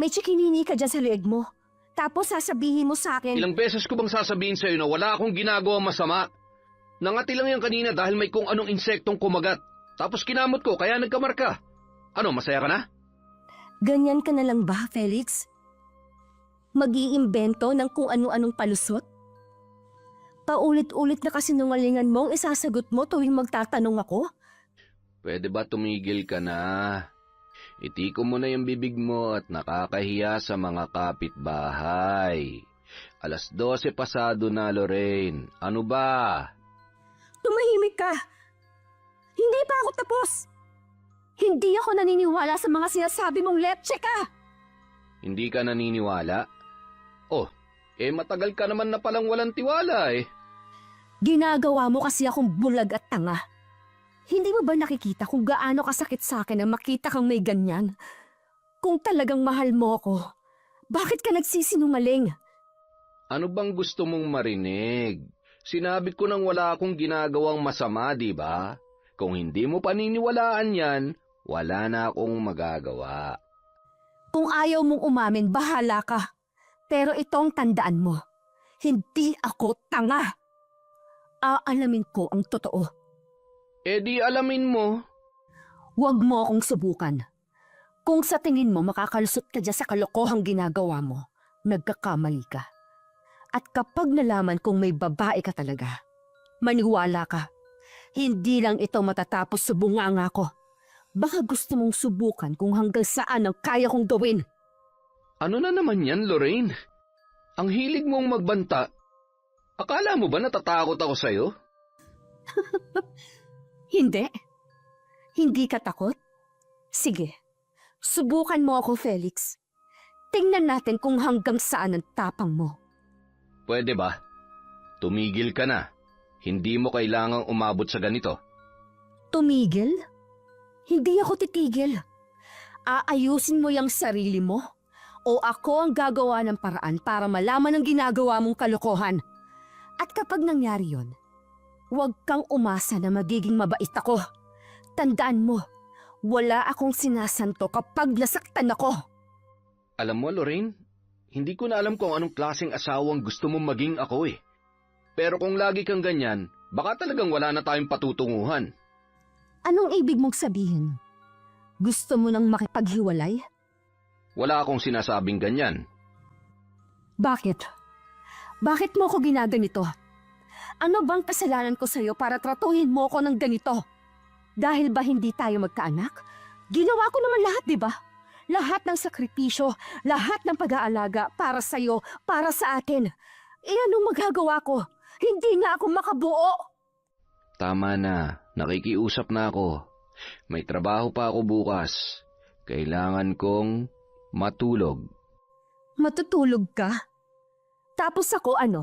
May chikinini ka dyan sa leeg mo. Tapos sasabihin mo sa akin... Ilang beses ko bang sasabihin sa'yo na wala akong ginagawa masama? Nangati lang yan kanina dahil may kung anong insektong kumagat. Tapos kinamot ko kaya nagkamarka. Ano, masaya ka na? Ganyan ka na lang ba, Felix? Mag-iimbento ng kung ano-anong palusot? Paulit-ulit na kasinungalingan mo ang isasagot mo tuwing magtatanong ako? Pwede ba tumigil ka na? Itiko mo na yung bibig mo at nakakahiya sa mga kapitbahay. 12:00 pasado na, Lorraine. Ano ba? Tumahimik ka! Hindi pa ako tapos! Hindi ako naniniwala sa mga sinasabi mong lepche ka! Hindi ka naniniwala? Oh, matagal ka naman na palang walang tiwala eh. Ginagawa mo kasi akong bulag at tanga. Hindi mo ba nakikita kung gaano kasakit sa akin na makita kang may ganyan? Kung talagang mahal mo ako, bakit ka nagsisinungaling? Ano bang gusto mong marinig? Sinabi ko nang wala akong ginagawang masama, di ba? Kung hindi mo paniniwalaan yan, wala na akong magagawa. Kung ayaw mong umamin, bahala ka. Pero itong tandaan mo, hindi ako tanga. Aalamin ko ang totoo. Di alamin mo. Huwag mo akong subukan. Kung sa tingin mo makakalusot ka dyan sa kalokohang ginagawa mo, nagkakamali ka. At kapag nalaman kong may babae ka talaga, maniwala ka. Hindi lang ito matatapos sa bunganga ko. Baka gusto mong subukan kung hanggang saan ang kaya kong gawin. Ano na naman yan, Lorraine? Ang hilig mong magbanta. Akala mo ba natatakot ako sa'yo? Hindi. Hindi ka takot? Sige, subukan mo ako, Felix. Tingnan natin kung hanggang saan ang tapang mo. Pwede ba? Tumigil ka na. Hindi mo kailangang umabot sa ganito. Tumigil? Hindi ako titigil. Aayusin mo yung sarili mo o ako ang gagawa ng paraan para malaman ang ginagawa mong kalokohan. At kapag nangyari yon, huwag kang umasa na magiging mabait ako. Tandaan mo, wala akong sinasanto kapag nasaktan ako. Alam mo, Lorraine, hindi ko na alam kung anong klaseng asawang gusto mong maging ako eh. Pero kung lagi kang ganyan, baka talagang wala na tayong patutunguhan. Anong ibig mong sabihin? Gusto mo nang makipaghiwalay? Wala akong sinasabing ganyan. Bakit? Bakit mo ako ginaganito? Ano bang kasalanan ko sa'yo para tratuhin mo ako ng ganito? Dahil ba hindi tayo magkaanak? Ginawa ko naman lahat, di ba? Lahat ng sakripisyo, lahat ng pag-aalaga para sa'yo, para sa atin. Anong magagawa ko? Hindi nga ako makabuo. Tama na, nakikiusap na ako. May trabaho pa ako bukas. Kailangan kong matulog. Matutulog ka? Tapos ako ano?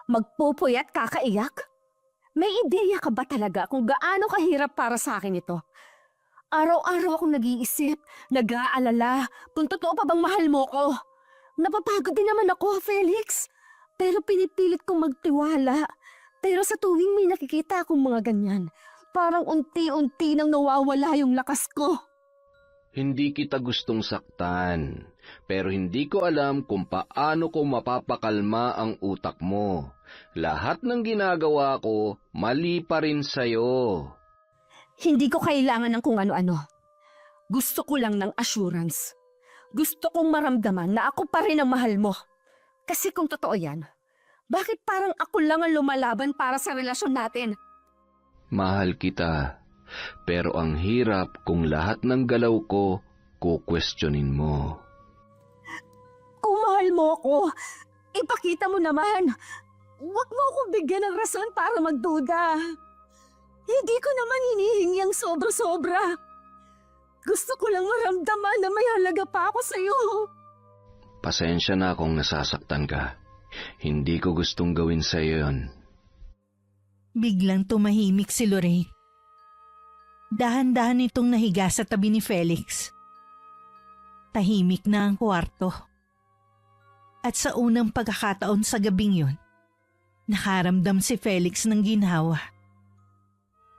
Magpupuyat kakaiyak? May ideya ka ba talaga kung gaano kahirap para sa akin ito? Araw-araw akong nag-iisip, nag-aalala, kung totoo pa bang mahal mo ko. Napapagod din naman ako, Felix. Pero pinipilit kong magtiwala. Pero sa tuwing may nakikita akong mga ganyan, parang unti-unti nang nawawala yung lakas ko. Hindi kita gustong saktan, pero hindi ko alam kung paano ko mapapakalma ang utak mo. Lahat ng ginagawa ko, mali pa rin sa'yo. Hindi ko kailangan ng kung ano-ano. Gusto ko lang ng assurance. Gusto kong maramdaman na ako pa rin ang mahal mo. Kasi kung totoo yan, bakit parang ako lang ang lumalaban para sa relasyon natin? Mahal kita, pero ang hirap kung lahat ng galaw ko, kukwestiyonin mo. Kung mahal mo ako, ipakita mo naman. Huwag mo akong bigyan ng rason para magduda. Hindi ko naman hinihingi ang sobra-sobra. Gusto ko lang maramdaman na may halaga pa ako sa'yo. Pasensya na kung nasasaktan ka. Hindi ko gustong gawin sa'yo yun. Biglang tumahimik si Lorraine. Dahan-dahan itong nahiga sa tabi ni Felix. Tahimik na ang kwarto. At sa unang pagkakataon sa gabing yun, nakaramdam si Felix ng ginhawa.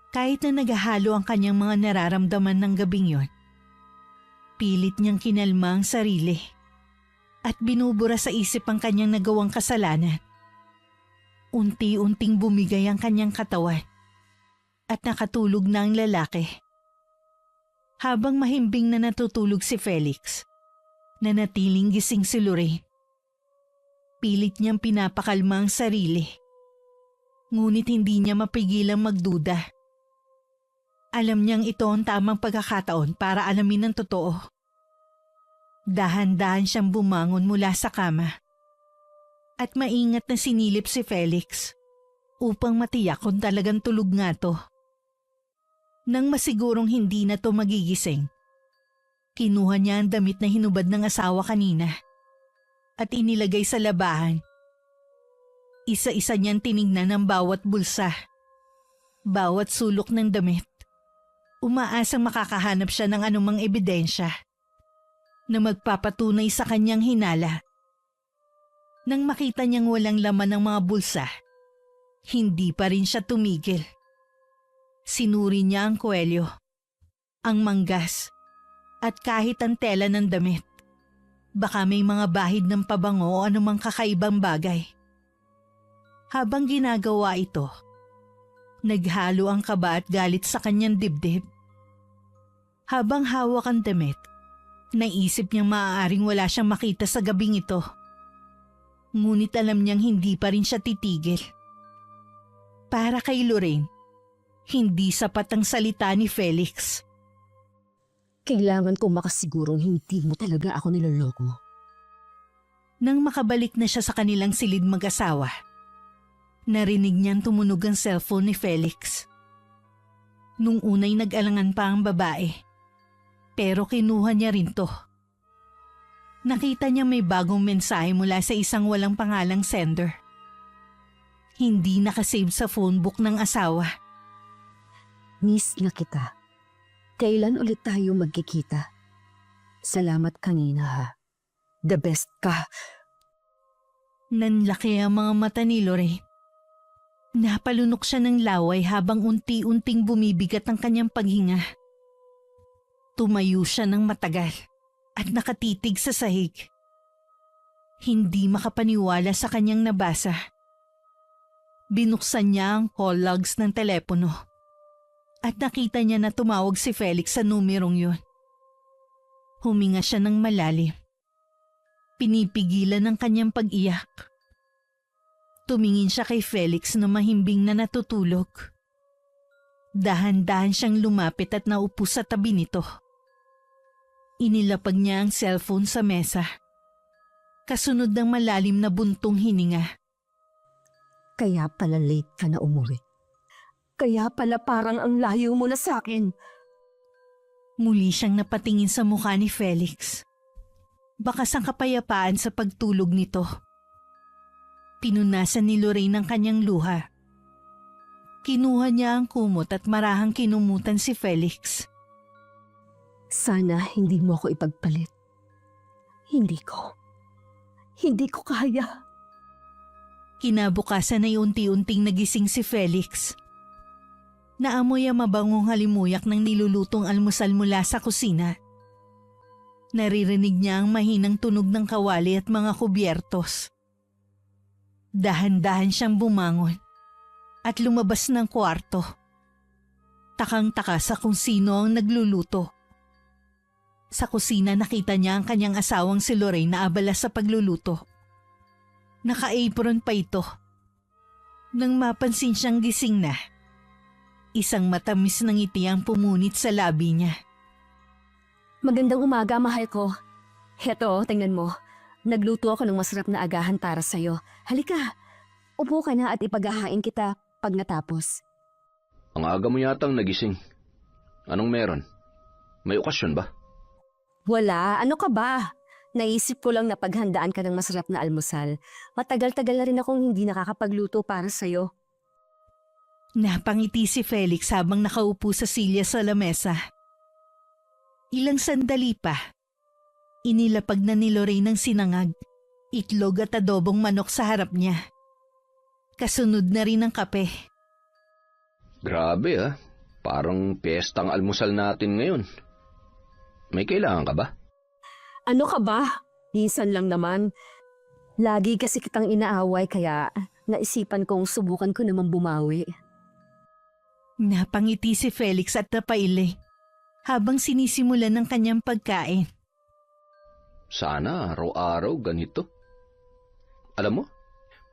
Kahit na naghahalo ang kanyang mga nararamdaman ng gabing yun, pilit niyang kinalma ang sarili at binubura sa isip ang kanyang nagawang kasalanan. Unti-unting bumigay ang kanyang katawan at nakatulog na ang lalaki. Habang mahimbing na natutulog si Felix, nanatiling gising si Lorraine. Pilit niyang pinapakalma ang sarili. Ngunit hindi niya mapigilang magduda. Alam niyang ito ang tamang pagkakataon para alamin ang totoo. Dahan-dahan siyang bumangon mula sa kama. At maingat na sinilip si Felix upang matiyak kung talagang tulog nga to. Nang masigurong hindi na to magigising, kinuha niya ang damit na hinubad ng asawa kanina at inilagay sa labahan. Isa-isa niyang tinignan ang bawat bulsa, bawat sulok ng damit. Umaasang makakahanap siya ng anumang ebidensya na magpapatunay sa kanyang hinala. Nang makita niyang walang laman ng mga bulsa, hindi pa rin siya tumigil. Sinuri niya ang kwelyo, ang manggas, at kahit ang tela ng damit. Baka may mga bahid ng pabango o anumang kakaibang bagay. Habang ginagawa ito, naghalo ang kaba at galit sa kanyang dibdib. Habang hawak ang damit, naisip niyang maaaring wala siyang makita sa gabing ito. Ngunit alam niyang hindi pa rin siya titigil. Para kay Lorraine, hindi sapat ang salita ni Felix. Kailangan ko makasigurong hindi mo talaga ako niloloko. Nang makabalik na siya sa kanilang silid mag-asawa, narinig niyang tumunog ang cellphone ni Felix. Nung unay nag-alangan pa ang babae, pero kinuha niya rin to. Nakita niya may bagong mensahe mula sa isang walang pangalang sender. Hindi nakasave sa phone book ng asawa. Miss na kita. Kailan ulit tayo magkikita? Salamat kanina ha. The best ka. Nanlaki ang mga mata ni Lorraine. Napalunok siya ng laway habang unti-unting bumibigat ang kanyang paghinga. Tumayo siya ng matagal at nakatitig sa sahig. Hindi makapaniwala sa kanyang nabasa. Binuksan niya ang call logs ng telepono at nakita niya na tumawag si Felix sa numerong yun. Huminga siya ng malalim. Pinipigilan ang kanyang pag-iyak. Tumingin siya kay Felix na mahimbing na natutulog. Dahan-dahan siyang lumapit at naupo sa tabi nito. Inilapag niya ang cellphone sa mesa. Kasunod ng malalim na buntong hininga. Kaya pala late ka na umuwi. Kaya pala parang ang layo mo na sa akin. Muli siyang napatingin sa mukha ni Felix. Bakas ang kapayapaan sa pagtulog nito. Pinunasan ni Lorraine ang kanyang luha. Kinuha niya ang kumot at marahang kinumutan si Felix. Sana hindi mo ako ipagpalit. Hindi ko kaya. Kinabukasan ay unti-unting nagising si Felix. Naamoy ang mabangong halimuyak ng nilulutong almusal mula sa kusina. Naririnig niya ang mahinang tunog ng kawali at mga kubyertos. Dahan-dahan siyang bumangon at lumabas ng kwarto. Takang-taka sa kung sino ang nagluluto. Sa kusina nakita niya ang kanyang asawang si Lorraine na abala sa pagluluto. Naka-apron pa ito. Nang mapansin siyang gising na, isang matamis na ngiti ang pumunit sa labi niya. Magandang umaga, mahal ko. Heto, tingnan mo. Nagluto ako ng masarap na agahan para sa'yo. Halika, upo ka na at ipaghahain kita pag natapos. Ang aga mo yatang nagising. Anong meron? May okasyon ba? Wala, ano ka ba? Naisip ko lang na paghandaan ka ng masarap na almusal. Matagal-tagal na rin akong hindi nakakapagluto para sa'yo. Napangiti si Felix habang nakaupo sa silya sa lamesa. Ilang sandali pa, inilapag na ni Lorraine ng sinangag, itlog at adobong manok sa harap niya. Kasunod na rin ang kape. Grabe ah. Parang piyestang almusal natin ngayon. May kailangan ka ba? Ano ka ba? Minsan lang naman. Lagi kasi kitang inaaway kaya naisipan kong subukan ko naman bumawi. Napangiti si Felix at napaili habang sinisimulan ng kanyang pagkain. Sana araw-araw ganito. Alam mo,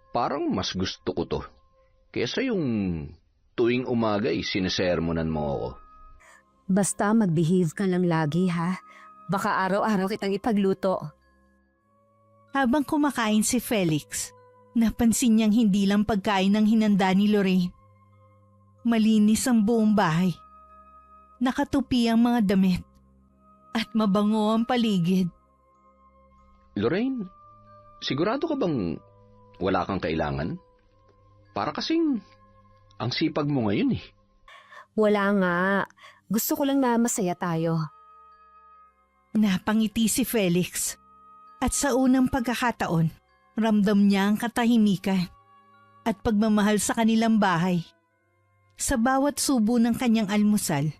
parang mas gusto ko to kesa yung tuwing umaga sinesermonan mo ako. Basta mag-behave ka lang lagi ha. Baka araw-araw kitang ipagluto. Habang kumakain si Felix, napansin niyang hindi lang pagkain ang hinanda ni Lorraine. Malinis ang buong bahay. Nakatupi ang mga damit. At mabango ang paligid. Lorraine, sigurado ka bang wala kang kailangan? Para kasing ang sipag mo ngayon eh. Wala nga. Gusto ko lang na masaya tayo. Napangiti si Felix. At sa unang pagkakataon, ramdam niya ang katahimikan at pagmamahal sa kanilang bahay. Sa bawat subo ng kanyang almusal,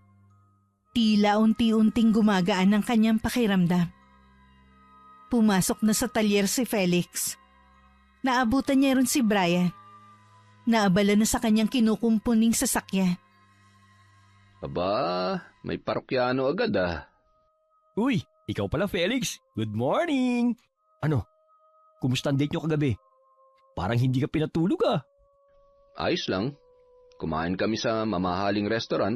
tila unti-unting gumagaan ang kanyang pakiramdam. Pumasok na sa talyer si Felix. Naabutan niya rin si Brian. Naabala na sa kanyang kinukumpuning sasakyan. Aba, may parokyano agad ah. Uy, ikaw pala Felix. Good morning! Ano? Kumusta ang date nyo kagabi? Parang hindi ka pinatulog ah. Ayos lang. Kumain kami sa mamahaling restaurant.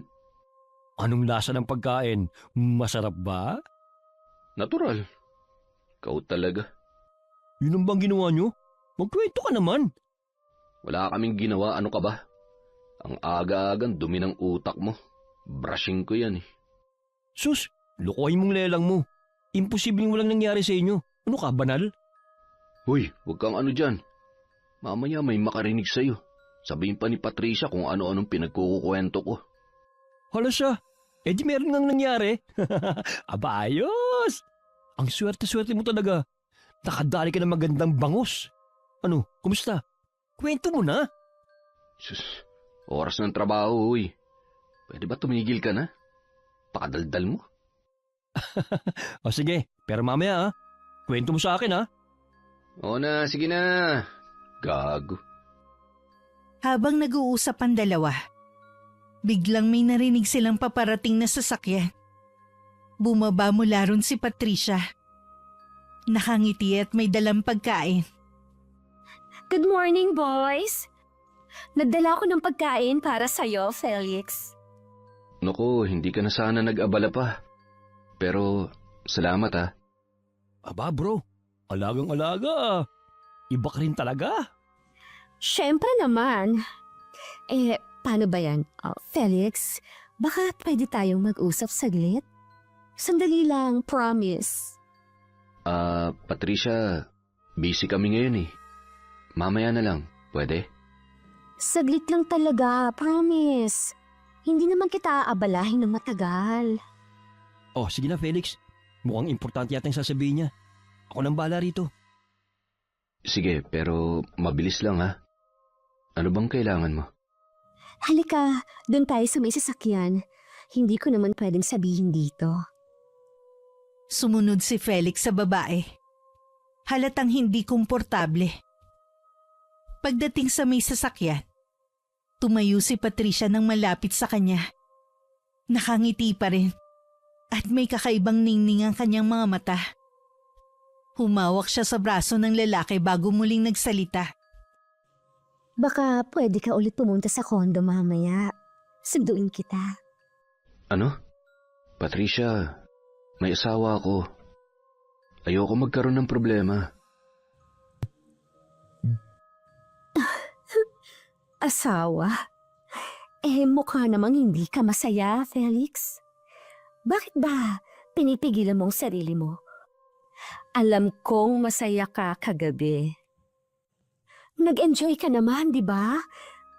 Anong lasa ng pagkain? Masarap ba? Natural. Ikaw talaga. Yun ang bang ginawa nyo? Magkwento ka naman. Wala kaming ginawa, ano ka ba? Ang aga-agang dumi ng utak mo. Brushing ko yan eh. Sus, lukuhin mong lelang mo. Imposibleng walang nangyari sa inyo. Ano ka, banal? Huy, huwag kang ano dyan. Mamaya may makarinig sa'yo. Sabihin pa ni Patricia kung ano-anong pinagkukukwento ko. Hala siya. Eh di meron ngang nangyari. Aba, ayos. Ang swerte-swerte mo talaga. Nakadali ka ng magandang bangos. Ano, kumusta? Kwento mo na. Sus, oras ng trabaho, huy. Pwede ba tumigil ka na? Pakadaldal mo. O sige, pero mamaya kwento mo sa akin Oo na, sige na. Gago. Habang nag-uusap ang dalawa, biglang may narinig silang paparating na sasakyan. Bumaba mula ron si Patricia. Nakangiti at may dalang pagkain. Good morning, boys! Nagdala ko ng pagkain para sa'yo, Felix. Naku, hindi ka na sana nag-abala pa. Pero, salamat ah. Aba bro, alagang-alaga. Iba ka rin talaga. Siyempre naman. Paano ba yan? Felix, baka pwede tayong mag-usap saglit? Sandali lang, promise. Patricia, busy kami ngayon eh. Mamaya na lang, pwede? Saglit lang talaga, promise. Hindi naman kita aabalahin ng matagal. Oh, sige na Felix. Mukhang importante yata yung sasabihin niya. Ako nang bahala rito. Sige, pero mabilis lang ha. Ano bang kailangan mo? Halika, doon tayo sa may sasakyan. Hindi ko naman pwedeng sabihin dito. Sumunod si Felix sa babae. Halatang hindi komportable. Pagdating sa may sasakyan, tumayo si Patricia nang malapit sa kanya. Nakangiti pa rin at may kakaibang ningning ang kanyang mga mata. Humawak siya sa braso ng lalaki bago muling nagsalita. Baka pwede ka ulit pumunta sa kondo mamaya. Sunduin kita. Ano? Patricia, may asawa ako. Ayoko magkaroon ng problema. Asawa? Mukha namang hindi ka masaya, Felix. Bakit ba pinipigilan mong sarili mo? Alam kong masaya ka kagabi. Nag-enjoy ka naman, di ba?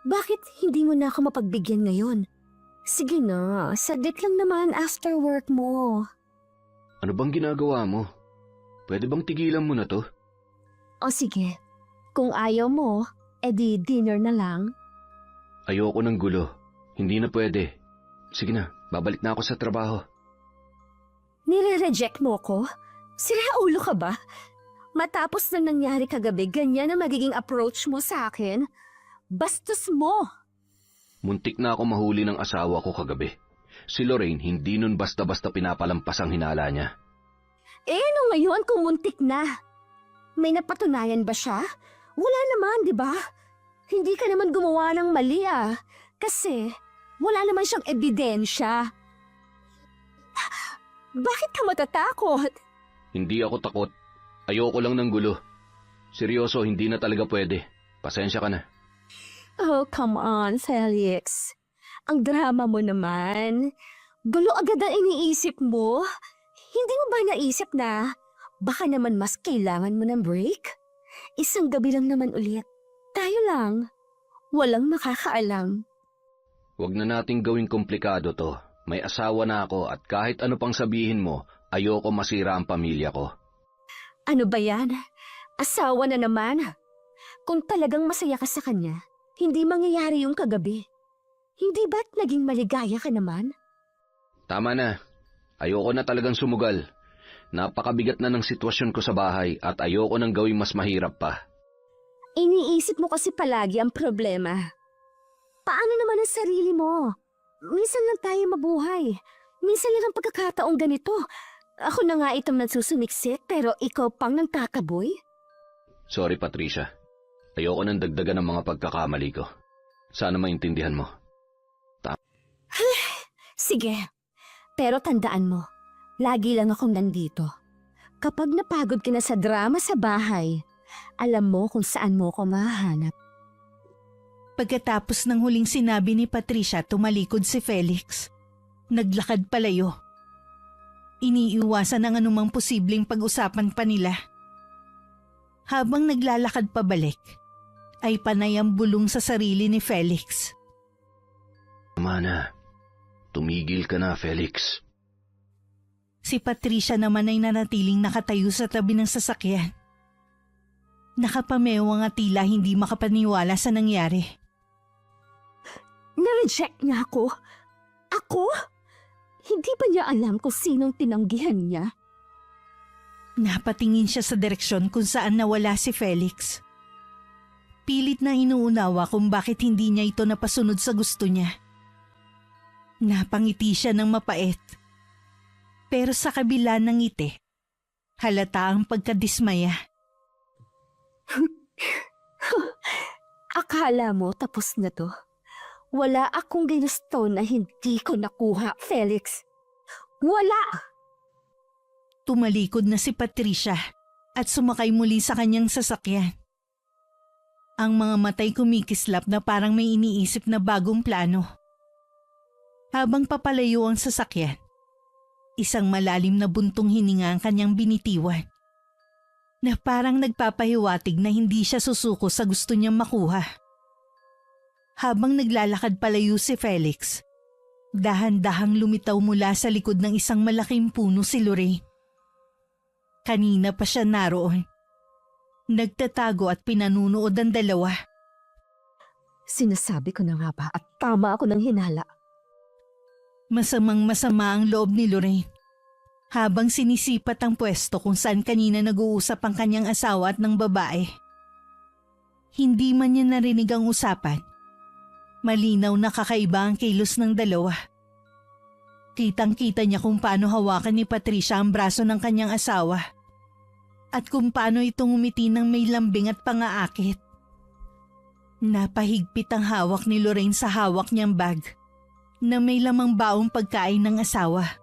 Bakit hindi mo na ako mapagbigyan ngayon? Sige na, saglit lang naman after work mo. Ano bang ginagawa mo? Pwede bang tigilan mo na to? O sige, kung ayaw mo, edi dinner na lang. Ayoko ng gulo. Hindi na pwede. Sige na, babalik na ako sa trabaho. Nire-reject mo ko? Sira ulo ka ba? Matapos na nangyari kagabi, ganyan na magiging approach mo sa akin? Bastos mo! Muntik na ako mahuli ng asawa ko kagabi. Si Lorraine hindi nun basta-basta pinapalampas ang hinala niya. Ano ngayon kung muntik na? May napatunayan ba siya? Wala naman, di ba? Hindi ka naman gumawa ng mali Kasi wala naman siyang ebidensya. Bakit ka matatakot? Hindi ako takot. Ayoko lang ng gulo. Seryoso, hindi na talaga pwede. Pasensya ka na. Oh, come on, Felix. Ang drama mo naman. Gulo agad ang iniisip mo. Hindi mo ba naisip na baka naman mas kailangan mo ng break? Isang gabi lang naman ulit. Tayo lang. Walang makakaalam. Huwag na nating gawing komplikado to. May asawa na ako at kahit ano pang sabihin mo, ayoko masira ang pamilya ko. Ano ba yan? Asawa na naman. Kung talagang masaya ka sa kanya, hindi mangyayari yung kagabi. Hindi ba't naging maligaya ka naman? Tama na. Ayoko na talagang sumugal. Napakabigat na ng sitwasyon ko sa bahay at ayoko nang gawing mas mahirap pa. Iniisip mo kasi palagi ang problema. Paano naman ang sarili mo? Minsan lang tayo mabuhay. Minsan lang ang pagkakataong ganito. Ako na nga itong nagsusumiksik pero ikaw pang nagkakaboy? Sorry, Patricia. Ayoko nang dagdagan ng mga pagkakamali ko. Sana maintindihan mo. Sige, pero tandaan mo, lagi lang akong nandito. Kapag napagod ka na sa drama sa bahay, alam mo kung saan mo ko mahanap. Pagkatapos ng huling sinabi ni Patricia, tumalikod si Felix. Naglakad palayo. Iniiwasan ang anumang posibleng pag-usapan pa nila. Habang naglalakad pabalik, ay panay ang bulong sa sarili ni Felix. Tama na. Tumigil ka na, Felix. Si Patricia naman ay nanatiling nakatayo sa tabi ng sasakyan. Nakapamewang at tila hindi makapaniwala sa nangyari. Na-reject niya ako? Ako? Hindi ba niya alam kung sinong tinanggihan niya? Napatingin siya sa direksyon kung saan nawala si Felix. Pilit na inuunawa kung bakit hindi niya ito napasunod sa gusto niya. Napangiti siya ng mapait. Pero sa kabila ng ngiti, halata ang pagkadismaya. Akala mo tapos na to? Wala akong ginusto na hindi ko nakuha, Felix. Wala! Tumalikod na si Patricia at sumakay muli sa kanyang sasakyan. Ang mga matay kumikislap na parang may iniisip na bagong plano. Habang papalayo ang sasakyan, Isang malalim na buntong hininga ang kanyang binitiwan, na parang nagpapahiwatig na hindi siya susuko sa gusto niyang makuha. Habang naglalakad palayo si Felix, dahan-dahang lumitaw mula sa likod ng isang malaking puno si Lorraine. Kanina pa siya naroon. Nagtatago at pinanunood ang dalawa. Sinasabi ko na nga ba at tama ako ng hinala. Masamang-masama ang loob ni Lorraine habang sinisipat ang pwesto kung saan kanina nag-uusap ang kanyang asawa at ng babae. Hindi man niya narinig ang usapan. Malinaw na kakaiba ang kilos ng dalawa. Kitang-kita niya kung paano hawakan ni Patricia ang braso ng kanyang asawa at kung paano itong umiti ng may lambing at pangaakit. Napahigpit ang hawak ni Lorraine sa hawak niyang bag na may lamang baong pagkain ng asawa.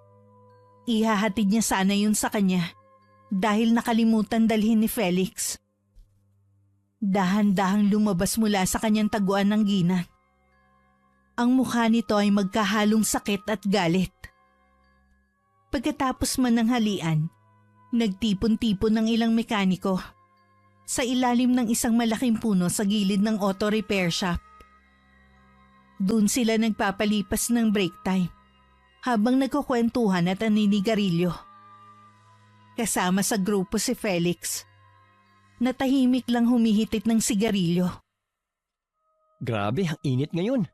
Ihahatid niya sana yun sa kanya dahil nakalimutan dalhin ni Felix. Dahan-dahang lumabas mula sa kanyang taguan ng ginang. Ang mukha nito ay magkahalong sakit at galit. Pagkatapos man ng halian, nagtipon-tipon ng ilang mekaniko sa ilalim ng isang malaking puno sa gilid ng auto repair shop. Doon sila nagpapalipas ng break time habang nagkukwentuhan at naninigarilyo. Kasama sa grupo si Felix, na tahimik lang humihitit ng sigarilyo. Grabe, ang init ngayon.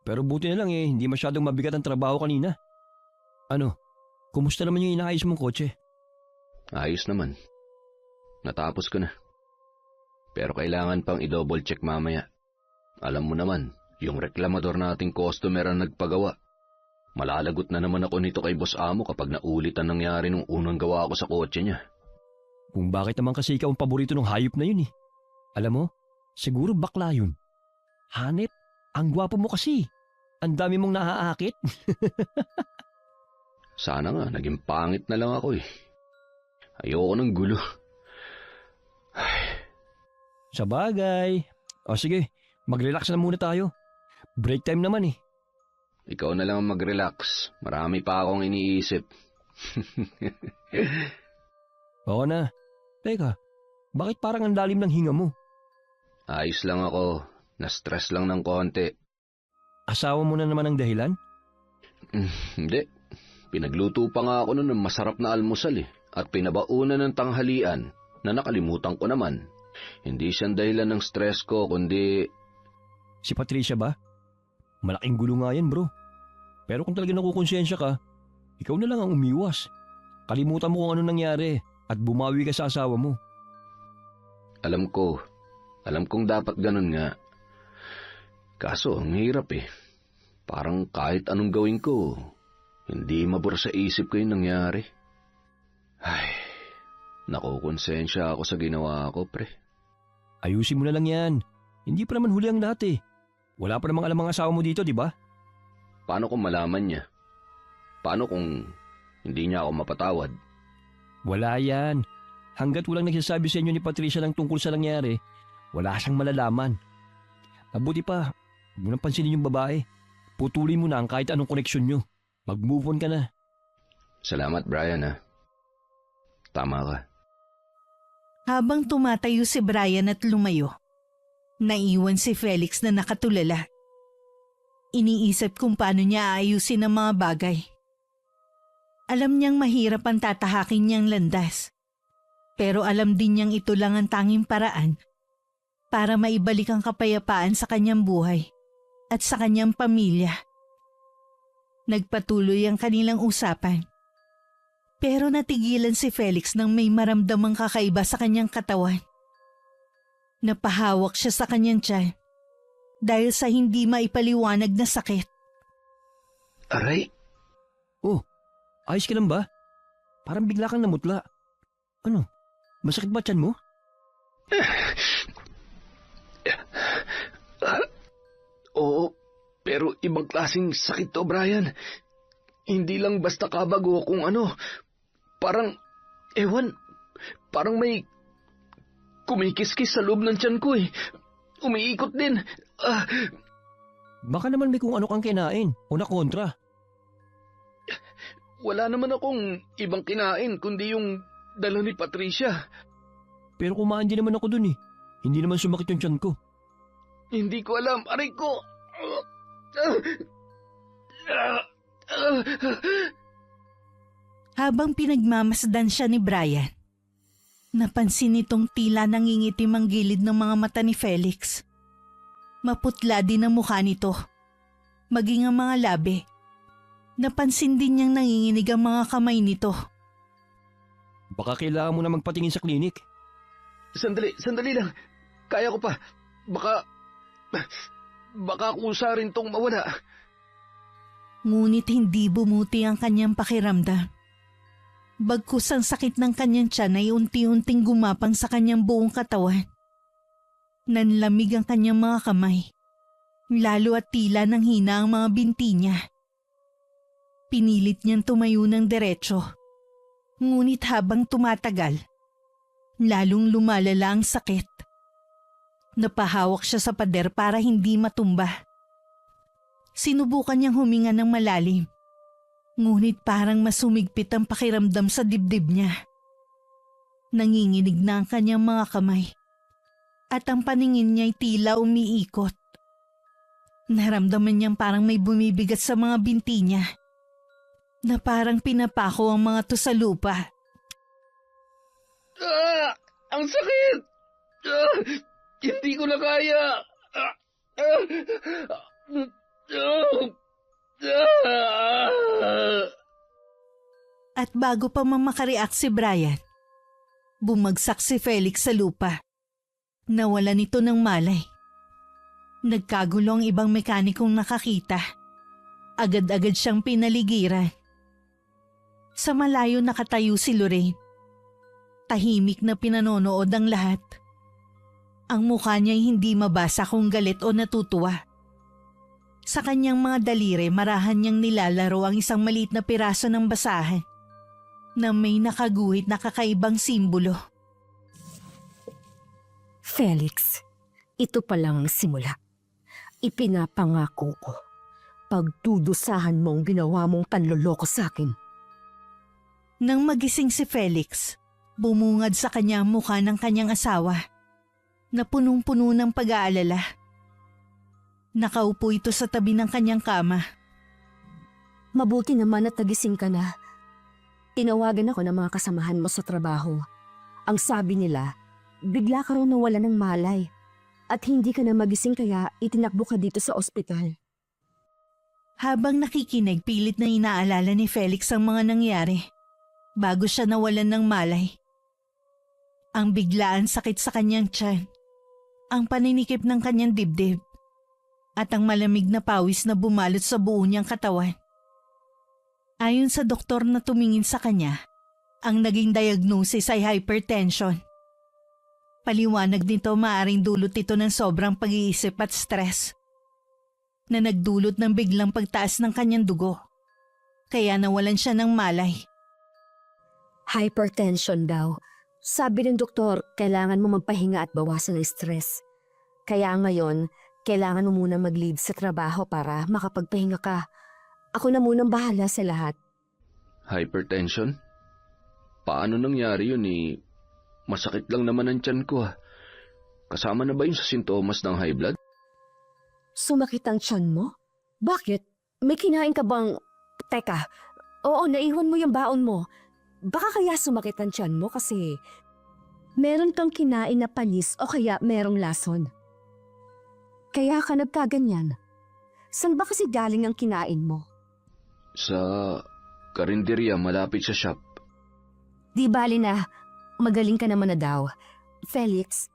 Pero buti na lang hindi masyadong mabigat ang trabaho kanina. Ano, kumusta naman yung inaayos mong kotse? Ayos naman. Natapos ko na. Pero kailangan pang i-double check mamaya. Alam mo naman, yung reklamador nating customer ang nagpagawa. Malalagot na naman ako nito kay Boss Amo kapag naulit ang nangyari nung unang gawa ko sa kotse niya. Kung bakit naman kasi ikaw ang paborito ng hayop na yun eh. Alam mo, siguro bakla yun. Hanep, ang gwapo mo kasi. Ang dami mong naaakit. Sana nga, naging pangit na lang ako eh. Ayoko ng gulo. Sa bagay. O sige, mag-relax na muna tayo. Break time naman eh. Ikaw na lang ang mag-relax. Marami pa akong iniisip. Oo na. Teka, bakit parang ang lalim ng hinga mo? Ayos lang ako. Na-stress lang ng konti. Asawa mo na naman ang dahilan? Hindi. Pinagluto pa nga ako nun ng masarap na almusal eh. At pinabaunan ng tanghalian na nakalimutan ko naman. Hindi siya dahilan ng stress ko kundi... Si Patricia ba? Malaking gulo nga yan bro. Pero kung talaga nakukonsensya ka, ikaw na lang ang umiwas. Kalimutan mo kung ano nangyari at bumawi ka sa asawa mo. Alam ko. Alam kong dapat ganun nga. Kaso ang hirap eh. Parang kahit anong gawin ko, hindi mabura sa isip ko yung nangyari. Ay, nakukonsensya ako sa ginawa ko, pre. Ayusin mo na lang yan. Hindi pa naman huli ang lahat eh. Wala pa namang alam ang asawa mo dito, di ba? Paano kung malaman niya? Paano kung hindi niya ako mapatawad? Wala yan. Hanggat walang nagsasabi sa inyo ni Patricia ng tungkol sa nangyari, wala siyang malalaman. Mabuti pa, huwag mo nang pansinin yung babae. Putulin mo na ang kahit anong koneksyon nyo. Mag-move on ka na. Salamat, Brian, ha? Tama ka. Habang tumatayo si Brian at lumayo, naiwan si Felix na nakatulala. Iniisip kung paano niya aayusin ang mga bagay. Alam niyang mahirap ang tatahakin niyang landas. Pero alam din niyang ito lang ang tanging paraan para maibalik ang kapayapaan sa kanyang buhay at sa kanyang pamilya. Nagpatuloy ang kanilang usapan. Pero natigilan si Felix nang may maramdamang kakaiba sa kanyang katawan. Napahawak siya sa kanyang tiyan dahil sa hindi maipaliwanag na sakit. Aray! Oh, ayos ka lang ba? Parang bigla kang namutla. Ano, masakit ba tiyan mo? Oo, pero ibang klaseng sakit to, Brian. Hindi lang basta kabago kung ano. Parang, parang may kumikis-kis sa loob ng tiyan ko eh. Umiikot din. Baka naman may kung ano kang kinain o nakontra. Wala naman akong ibang kinain kundi yung dala ni Patricia. Pero kumain din naman ako dun eh. Hindi naman sumakit yung tiyan ko. Hindi ko alam. Aray ko! Habang pinagmamasdan siya ni Brian, napansin nitong tila nangingitim ang gilid ng mga mata ni Felix. Maputla din ang mukha nito, maging ang mga labi. Napansin din niyang nanginginig ang mga kamay nito. Baka kailangan mo na magpatingin sa klinik. Sandali lang. Kaya ko pa. Baka kusa rin tong mawala. Ngunit hindi bumuti ang kanyang pakiramdam. Bagkus ang sakit ng kanyang tiyan ay unti-unting gumapang sa kanyang buong katawan. Nanlamig ang kanyang mga kamay, lalo at tila nang hina ang mga binti niya. Pinilit niyang tumayo ng diretso, ngunit habang tumatagal, lalong lumalala ang sakit. Napahawak siya sa pader para hindi matumba. Sinubukan niyang huminga ng malalim, ngunit parang masumigpit ang pakiramdam sa dibdib niya. Nanginginig na ang kanyang mga kamay, at ang paningin niya'y tila umiikot. Naramdaman niyang parang may bumibigat sa mga binti niya, na parang pinapako ang mga to sa lupa. Ang sakit! Hindi ko na kaya! At bago pa makareact si Brian, bumagsak si Felix sa lupa. Nawala nito ng malay. Nagkagulo ang ibang mekanikong nakakita. Agad-agad siyang pinaligiran. Sa malayo nakatayo si Lorraine. Tahimik na pinanonood ang lahat. Ang mukha niya'y hindi mabasa kung galit o natutuwa. Sa kanyang mga daliri marahan niyang nilalaro ang isang maliit na piraso ng basahan na may nakaguhit na kakaibang simbolo. Felix, ito pa lang ang simula. Ipinapangako ko. Pagdudusahan mo ang ginawa mong panloloko sa akin. Nang magising si Felix, bumungad sa kanya ang mukha ng kanyang asawa na punong-puno ng pag-aalala. Nakaupo ito sa tabi ng kanyang kama. Mabuti naman at nagising ka na. Tinawagan ako ng mga kasamahan mo sa trabaho. Ang sabi nila, bigla ka raw nawala ng malay at hindi ka na magising kaya itinakbo ka dito sa ospital. Habang nakikinig, pilit na inaalala ni Felix ang mga nangyari bago siya nawalan ng malay. Ang biglaan sakit sa kanyang tiyan, ang paninikip ng kanyang dibdib, at ang malamig na pawis na bumalot sa buo niyang katawan. Ayon sa doktor na tumingin sa kanya, ang naging diagnosis ay hypertension. Paliwanag nito maaaring dulot ito ng sobrang pag-iisip at stress na nagdulot ng biglang pagtaas ng kanyang dugo. Kaya nawalan siya ng malay. Hypertension daw. Sabi ng doktor, kailangan mo magpahinga at bawasan ang stress. Kaya ngayon, kailangan mo muna mag-leave sa trabaho para makapagpahinga ka. Ako na munang bahala sa lahat. Hypertension? Paano nangyari yun eh? Masakit lang naman ang tiyan ko. Kasama na ba yun sa sintomas ng high blood? Sumakit ang tiyan mo? Bakit? May kinain ka bang... Teka, oo, naiwan mo yung baon mo. Baka kaya sumakit ang tiyan mo kasi meron kang kinain na panis o kaya merong lason. Kaya ka nagkaganyan. Saan ba kasi galing ang kinain mo? Sa karinderya malapit sa shop. Di bali na, magaling ka naman na daw. Felix,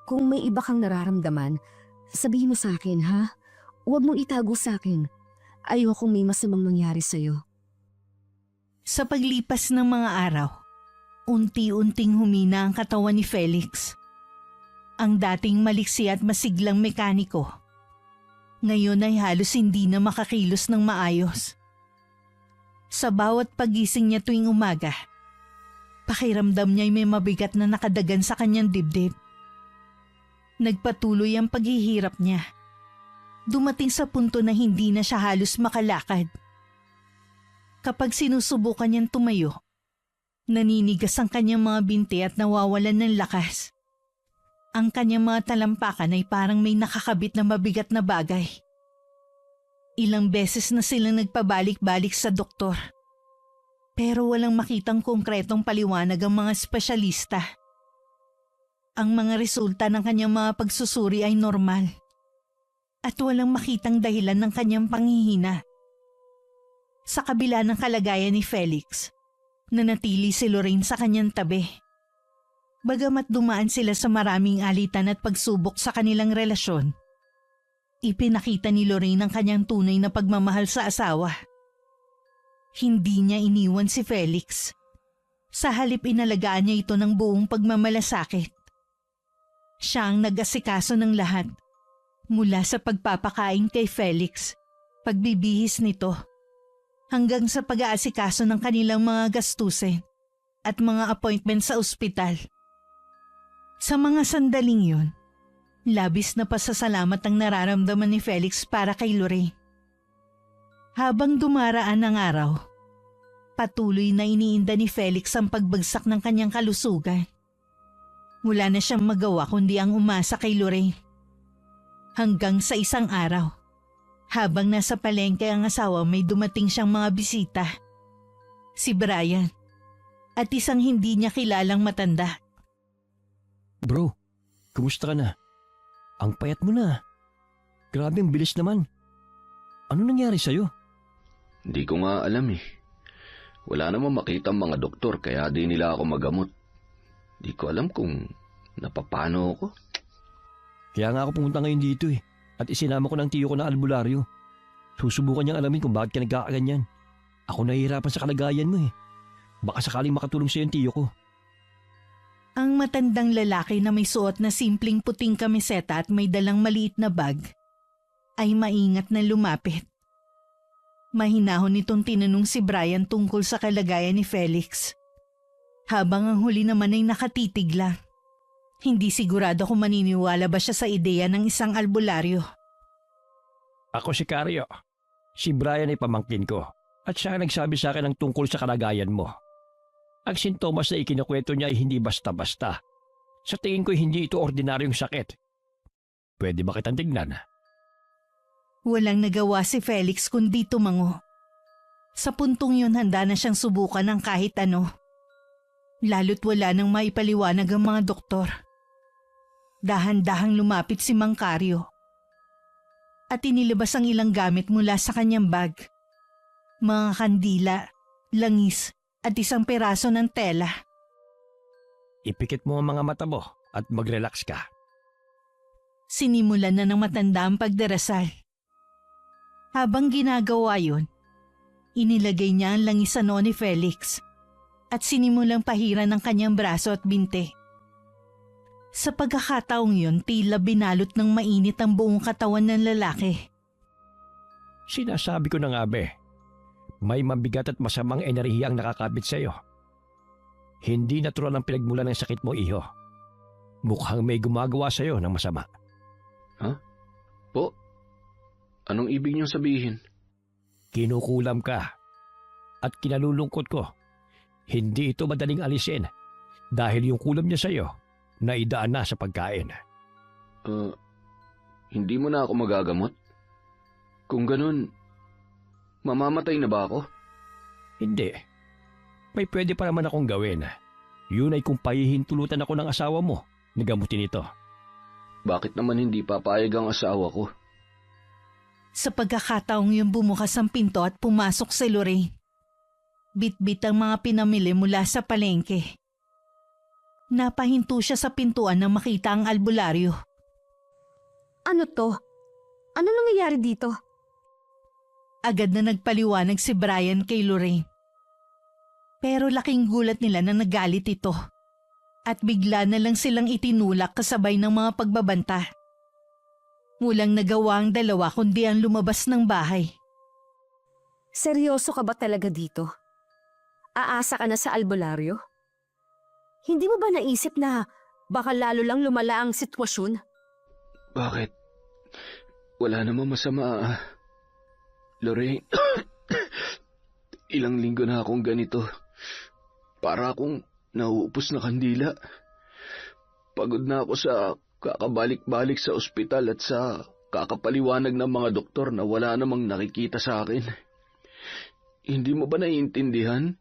kung may iba kang nararamdaman, sabihin mo sa akin ha? Huwag mong itago sa akin. Ayokong may masamang mangyari sa'yo. Sa paglipas ng mga araw, unti-unting humina ang katawan ni Felix. Ang dating maliksi at masiglang mekaniko, ngayon ay halos hindi na makakilos ng maayos. Sa bawat pagising niya tuwing umaga, pakiramdam niya'y may mabigat na nakadagan sa kanyang dibdib. Nagpatuloy ang paghihirap niya. Dumating sa punto na hindi na siya halos makalakad. Kapag sinusubukan niyang tumayo, naninigas ang kanyang mga binti at nawawalan ng lakas. Ang kanyang mga talampakan ay parang may nakakabit na mabigat na bagay. Ilang beses na silang nagpabalik-balik sa doktor. Pero walang makitang konkretong paliwanag ang mga espesyalista. Ang mga resulta ng kanyang mga pagsusuri ay normal. At walang makitang dahilan ng kanyang panghihina. Sa kabila ng kalagayan ni Felix, nanatili si Lorraine sa kanyang tabi. Bagamat dumaan sila sa maraming alitan at pagsubok sa kanilang relasyon, ipinakita ni Lorraine ang kanyang tunay na pagmamahal sa asawa. Hindi niya iniwan si Felix. Sa halip inalagaan niya ito ng buong pagmamalasakit. Siya ang nag-asikaso ng lahat, mula sa pagpapakain kay Felix, pagbibihis nito, hanggang sa pag-aasikaso ng kanilang mga gastusin at mga appointment sa ospital. Sa mga sandaling yun, labis na pasasalamat ang nararamdaman ni Felix para kay Lorraine. Habang dumaraan ang araw, patuloy na iniinda ni Felix ang pagbagsak ng kanyang kalusugan. Wala na siyang magawa kundi ang umasa kay Lorraine. Hanggang sa isang araw, habang nasa palengke ang asawa, may dumating siyang mga bisita. Si Brian at isang hindi niya kilalang matanda. Bro, kumusta ka na? Ang payat mo na. Grabe, ang bilis naman. Ano nangyari sa'yo? Hindi ko nga alam eh. Wala namang makita ang mga doktor kaya di nila ako magamot. Di ko alam kung napapano ako. Kaya nga ako pumunta ngayon dito eh. At isinama ko ng tiyo ko na albularyo. Susubukan niyang alamin kung bakit ka nagkakaganyan. Ako nahihirapan sa kalagayan mo eh. Baka sakaling makatulong sa'yo yung tiyo ko. Ang matandang lalaki na may suot na simpleng puting kamiseta at may dalang maliit na bag ay maingat na lumapit. Mahinahon nitong tinanong si Brian tungkol sa kalagayan ni Felix. Habang ang huli naman ay nakatitig lang. Hindi sigurado kung maniniwala ba siya sa ideya ng isang albularyo. Ako si Carlo. Si Brian ay pamangkin ko. At siya ang nagsabi sa akin ng tungkol sa kalagayan mo. Ang sintomas na ikinakwento niya ay hindi basta-basta. Sa tingin ko hindi ito ordinaryong sakit. Pwede ba kitang tignan? Walang nagawa si Felix kundi tumango. Sa puntong yun handa na siyang subukan ng kahit ano. Lalo't wala nang maipaliwanag ang mga doktor. Dahan-dahang lumapit si Mang Carlo. At inilabas ang ilang gamit mula sa kanyang bag. Mga kandila, langis, at isang peraso ng tela. Ipikit mo ang mga mata mo at mag-relax ka. Sinimulan na ng matanda ang pagdarasal. Habang ginagawa yun, inilagay niya ang langis sa noo ni Felix at sinimulang pahiran ng kanyang braso at binte. Sa pagkakataong yun, tila binalot ng mainit ang buong katawan ng lalaki. Sinasabi ko na nga be, may mabigat at masamang enerhiya ang nakakabit sa iyo. Hindi natural ang pinagmulan ng sakit mo, iho. Mukhang may gumagawa sa iyo ng masama. Ha? Po? Anong ibig niyong sabihin? Kinukulam ka. At kinalulungkot ko. Hindi ito madaling alisin dahil yung kulam niya sa iyo naidaan na sa pagkain. Hindi mo na ako magagamot? Kung ganun, mamamatay na ba ako? Hindi. May pwede pa naman akong gawin. Yun ay kung pahihintulutan ako ng asawa mo na gamutin ito. Bakit naman hindi papayag ang asawa ko? Sa pagkakataong yung bumukas ang pinto at pumasok si Lorraine. Bit-bit ang mga pinamili mula sa palengke. Napahinto siya sa pintuan nang makita ang albularyo. Ano to? Ano nangyayari dito? Agad na nagpaliwanag si Brian kay Lorraine. Pero laking gulat nila na nagalit ito. At bigla na lang silang itinulak kasabay ng mga pagbabanta. Walang nagawa ang dalawa kundi ang lumabas ng bahay. Seryoso ka ba talaga dito? Aasa ka na sa albularyo? Hindi mo ba naisip na baka lalo lang lumala ang sitwasyon? Bakit? Wala namang masama. Lorraine, Ilang linggo na akong ganito. Para akong nauupos na kandila. Pagod na ako sa kakabalik-balik sa ospital at sa kakapaliwanag ng mga doktor na wala namang nakikita sa akin. Hindi mo ba naiintindihan?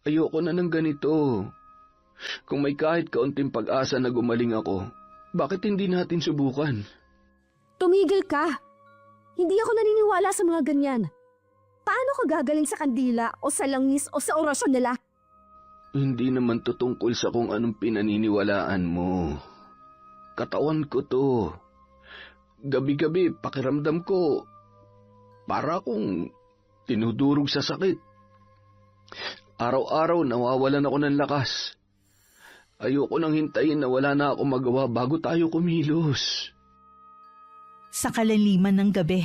Ayoko na ng ganito. Kung may kahit kaunting pag-asa na gumaling ako, bakit hindi natin subukan? Tumigil ka! Hindi ako naniniwala sa mga ganyan. Paano ka gagaling sa kandila o sa langis o sa orasyon nila? Hindi naman to tungkol sa kung anong pinaniniwalaan mo. Katawan ko to. Gabi-gabi pakiramdam ko para akong tinudurog sa sakit. Araw-araw nawawalan ako ng lakas. Ayoko nang hintayin na wala na ako magawa bago tayo kumilos. Sa kalaliman ng gabi,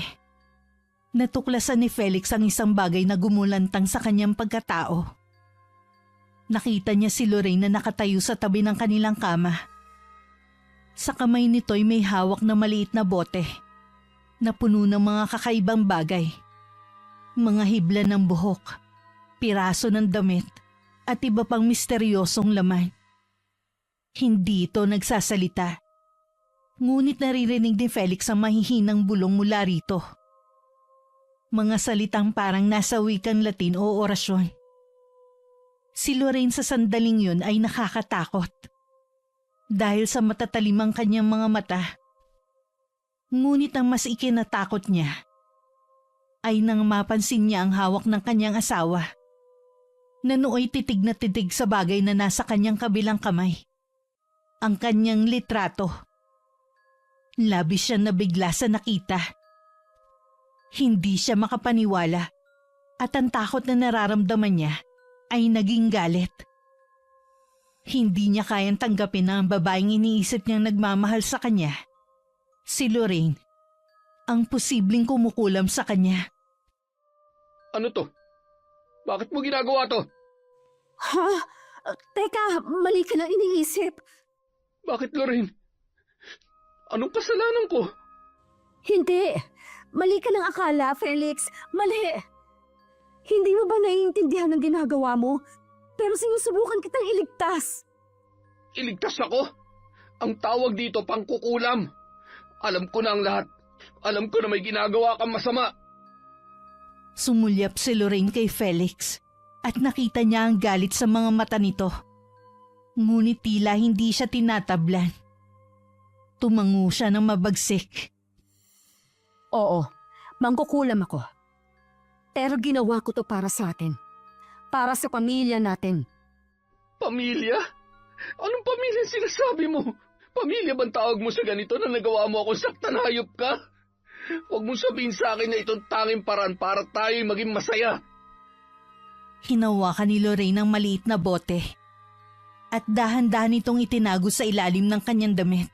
natuklasan ni Felix ang isang bagay na gumulantang sa kanyang pagkatao. Nakita niya si Lorraine na nakatayo sa tabi ng kanilang kama. Sa kamay nito'y may hawak na maliit na bote na puno ng mga kakaibang bagay. Mga hibla ng buhok, piraso ng damit at iba pang misteryosong laman. Hindi ito nagsasalita. Ngunit naririnig ni Felix ang mahihinang bulong mula rito. Mga salitang parang nasa wikang Latin o orasyon. Si Lorraine sa sandaling yun ay nakakatakot. Dahil sa matatalimang kanyang mga mata. Ngunit ang mas ikinatakot niya ay nang mapansin niya ang hawak ng kanyang asawa na nooy titig na titig sa bagay na nasa kanyang kabilang kamay. Ang kanyang litrato. Labis siya nabigla sa nakita. Hindi siya makapaniwala at ang takot na nararamdaman niya ay naging galit. Hindi niya kayang tanggapin na ang babaeng iniisip niyang nagmamahal sa kanya, si Lorraine, ang posibleng kumukulam sa kanya. Ano to? Bakit mo ginagawa to? Ha? Teka, mali ka na iniisip. Bakit, Lorraine? Anong kasalanan ko? Hindi. Mali ka ng akala, Felix. Mali. Hindi mo ba naiintindihan ang ginagawa mo? Pero sinusubukan kitang iligtas. Iligtas ako? Ang tawag dito pangkukulam. Alam ko na ang lahat. Alam ko na may ginagawa kang masama. Sumulyap si Lorraine kay Felix at nakita niya ang galit sa mga mata nito. Ngunit tila hindi siya tinatablan. Tumango siya ng mabagsik. Oo, mangkukulam ako. Pero ginawa ko to para sa atin. Para sa pamilya natin. Pamilya? Anong pamilya sinasabi mo? Pamilya bang tawag mo sa ganito na nagawa mo akong saktan, hayop ka? Huwag mong sabihin sa akin na itong tanging paraan para tayo'y maging masaya. Hinawakan ni Lorraine ang maliit na bote at dahan-dahan itong itinago sa ilalim ng kanyang damit.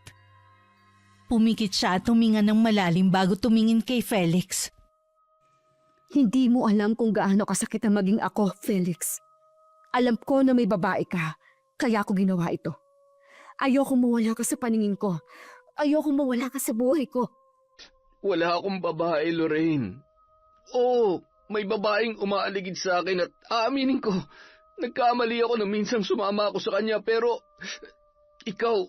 Pumikit siya at huminga ng malalim bago tumingin kay Felix. Hindi mo alam kung gaano kasakit ang maging ako, Felix. Alam ko na may babae ka, kaya ako ginawa ito. Ayoko mawala ka sa paningin ko. Ayoko mawala ka sa buhay ko. Wala akong babae, Lorraine. Oo, may babaeng umaaligid sa akin at aaminin ko, nagkamali ako na minsang sumama ako sa kanya pero ikaw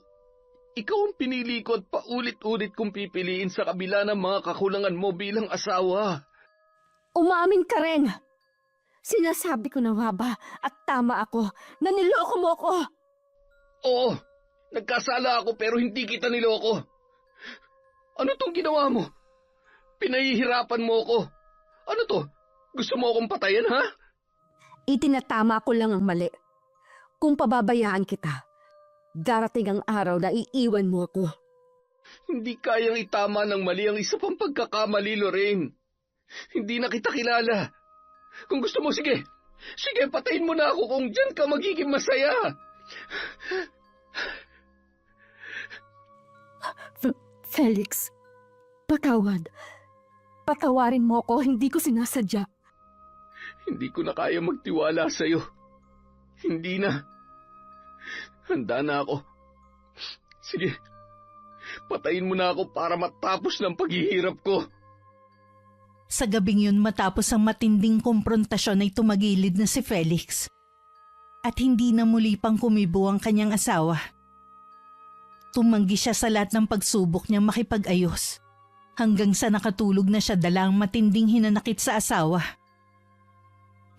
ang pinili ko at paulit-ulit kong pipiliin sa kabila ng mga kakulangan mo bilang asawa. Umamin ka rin. Sinasabi ko na nga ba at tama ako na niloko mo ko. Oo, nagkasala ako pero hindi kita niloko. Ano tong ginawa mo? Pinahihirapan mo ko. Ano to? Gusto mo akong patayan, ha? Itinatama ko lang ang mali. Kung pababayaan kita, darating ang araw na iiwan mo ako. Hindi kayang itama ng mali ang isa pang pagkakamali, Lorraine. Hindi na kita kilala. Kung gusto mo, sige. Sige, patayin mo na ako kung diyan ka magiging masaya. Felix, patawad. Patawarin mo ako, hindi ko sinasadya. Hindi ko na kaya magtiwala sa'yo. Hindi na. Handa na ako. Sige, patayin mo na ako para matapos ng paghihirap ko. Sa gabing yun matapos ang matinding komprontasyon ay tumagilid na si Felix. At hindi na muli pang kumibo ang kanyang asawa. Tumanggi siya sa lahat ng pagsubok niyang makipag-ayos. Hanggang sa nakatulog na siya dala ang matinding hinanakit sa asawa.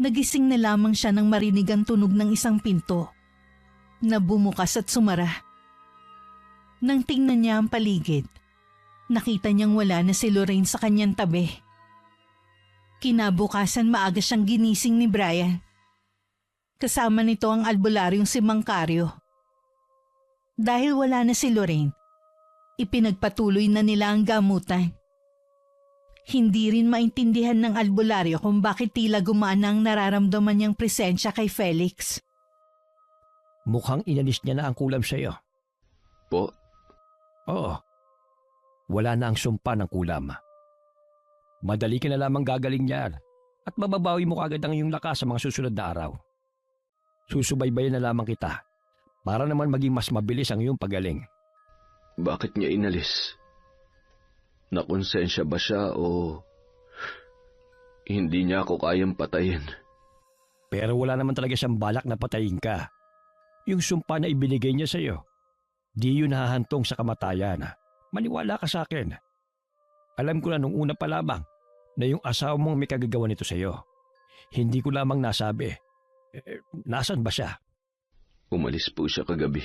Nagising na lamang siya nang marinig ang tunog ng isang pinto na bumukas at sumara. Nang tingnan niya ang paligid, nakita niyang wala na si Lorraine sa kanyang tabi. Kinabukasan maaga siyang ginising ni Brian. Kasama nito ang albularyong si Mang Carlo. Dahil wala na si Lorraine, ipinagpatuloy na nila ang gamutan. Hindi rin maintindihan ng albularyo kung bakit tila gumaan ang nararamdaman niyang presensya kay Felix. Mukhang inalis niya na ang kulam sa iyo. Po, Oo. Wala na ang sumpa ng kulam. Madali ka na lamang gagaling niyan at mababawi mo kagad ang iyong lakas sa mga susunod na araw. Susubaybayan na lamang kita para naman maging mas mabilis ang iyong pagaling. bakit niya inalis? Nakonsensya ba siya o hindi niya ako kayang patayin? Pero wala naman talaga siyang balak na patayin ka. Yung sumpa na ibinigay niya sa iyo, di yun hahantong sa kamatayan. Maniwala ka sa akin. Alam ko na nung una pa lamang na yung asawa mong may kagagawa nito sa iyo. Hindi ko lamang nasabi. Nasaan ba siya? Umalis po siya kagabi.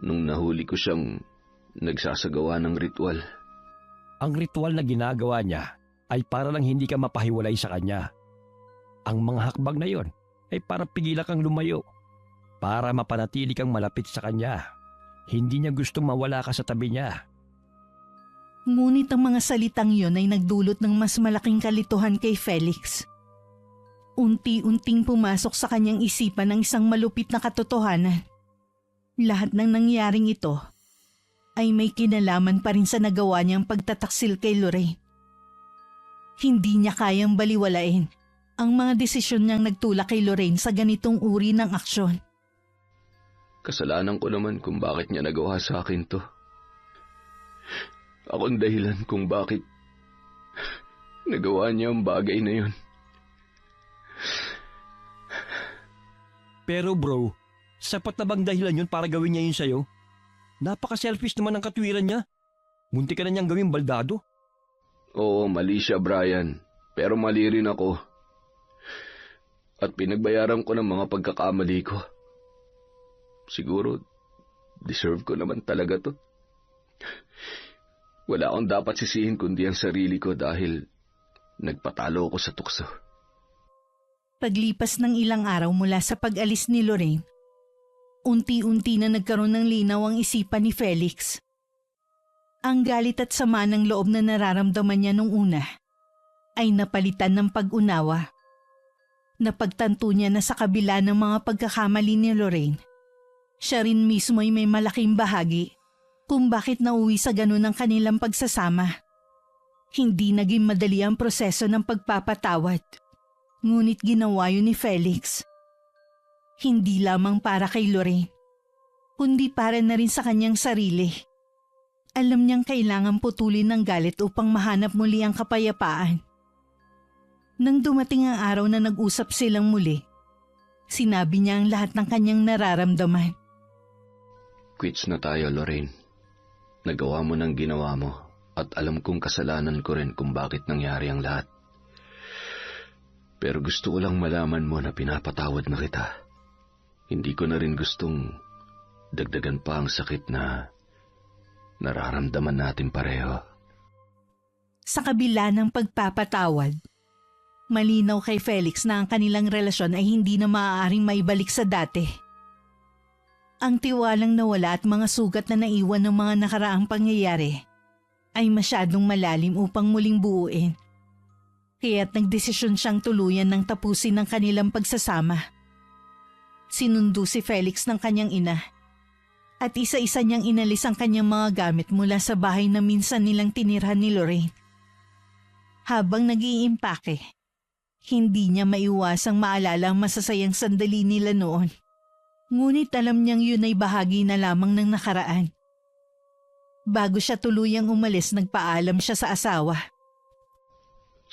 Nung nahuli ko siyang nagsasagawa ng ritual. Ang ritual na ginagawa niya ay para lang hindi ka mapahiwalay sa kanya. Ang mga hakbang na yon ay para pigilan kang lumayo. Para mapanatili kang malapit sa kanya. Hindi niya gustong mawala ka sa tabi niya. Ngunit ang mga salitang yon ay nagdulot ng mas malaking kalituhan kay Felix. Unti-unting pumasok sa kanyang isipan ang isang malupit na katotohanan. Lahat ng nangyaring ito ay may kinalaman pa rin sa nagawa niyang pagtataksil kay Lorraine. Hindi niya kayang baliwalain ang mga desisyon niyang nagtulak kay Lorraine sa ganitong uri ng aksyon. Kasalanan ko naman kung bakit niya nagawa sa akin to. Ako ang dahilan kung bakit nagawa niya ang bagay na yun. Pero bro, sapat na bang dahilan yun para gawin niya yun sa'yo? Napaka-selfish naman ang katwiran niya. Munti ka na niyang gawing baldado. Oo, mali siya, Brian. Pero mali rin ako. At pinagbayaran ko ng mga pagkakamali ko. Siguro, deserve ko naman talaga to. Wala akong dapat sisihin kundi ang sarili ko dahil nagpatalo ako sa tukso. Paglipas ng ilang araw mula sa pag-alis ni Lorraine, unti-unti na nagkaroon ng linaw ang isipan ni Felix. Ang galit at sama ng loob na nararamdaman niya nung una ay napalitan ng pag-unawa. Napagtanto niya na sa kabila ng mga pagkakamali ni Lorraine, siya rin mismo ay may malaking bahagi kung bakit nauwi sa ganun ang kanilang pagsasama. Hindi naging madali ang proseso ng pagpapatawad, ngunit ginawa yun ni Felix. Hindi lamang para kay Lorraine, kundi para na rin sa kanyang sarili. Alam niyang kailangan putulin ng galit upang mahanap muli ang kapayapaan. Nang dumating ang araw na nag-usap silang muli, sinabi niya ang lahat ng kanyang nararamdaman. Quits na tayo, Lorraine. Nagawa mo ng ginawa mo at alam kong kasalanan ko rin kung bakit nangyari ang lahat. Pero gusto ko lang malaman mo na pinapatawad na kita. Hindi ko na rin gustong dagdagan pa ang sakit na nararamdaman natin pareho. Sa kabila ng pagpapatawad, malinaw kay Felix na ang kanilang relasyon ay hindi na maaaring maibalik sa dati. Ang tiwalang nawala at mga sugat na naiwan ng mga nakaraang pangyayari ay masyadong malalim upang muling buuin. Kaya't nagdesisyon siyang tuluyan ng tapusin ang kanilang pagsasama. Sinundo si Felix ng kanyang ina at isa-isa niyang inalis ang kanyang mga gamit mula sa bahay na minsan nilang tinirhan ni Lorraine. Habang nag-iimpake, hindi niya maiwasang maalala ang masasayang sandali nila noon. Ngunit alam niyang yun ay bahagi na lamang ng nakaraan. Bago siya tuluyang umalis, nagpaalam siya sa asawa.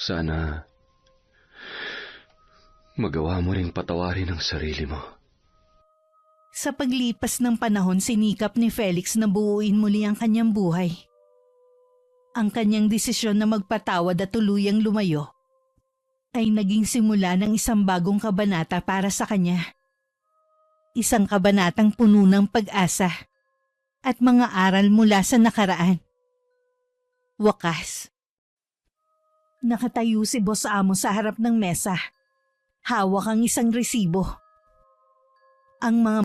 Sana magawa mo ring patawarin ang sarili mo. Sa paglipas ng panahon, sinikap ni Felix na buuin muli ang kanyang buhay. Ang kanyang desisyon na magpatawad at tuluyang lumayo ay naging simula ng isang bagong kabanata para sa kanya. Isang kabanatang puno ng pag-asa at mga aral mula sa nakaraan. Wakas. Nakatayo si Boss Amo sa harap ng mesa. Hawak ang isang resibo. Ang mga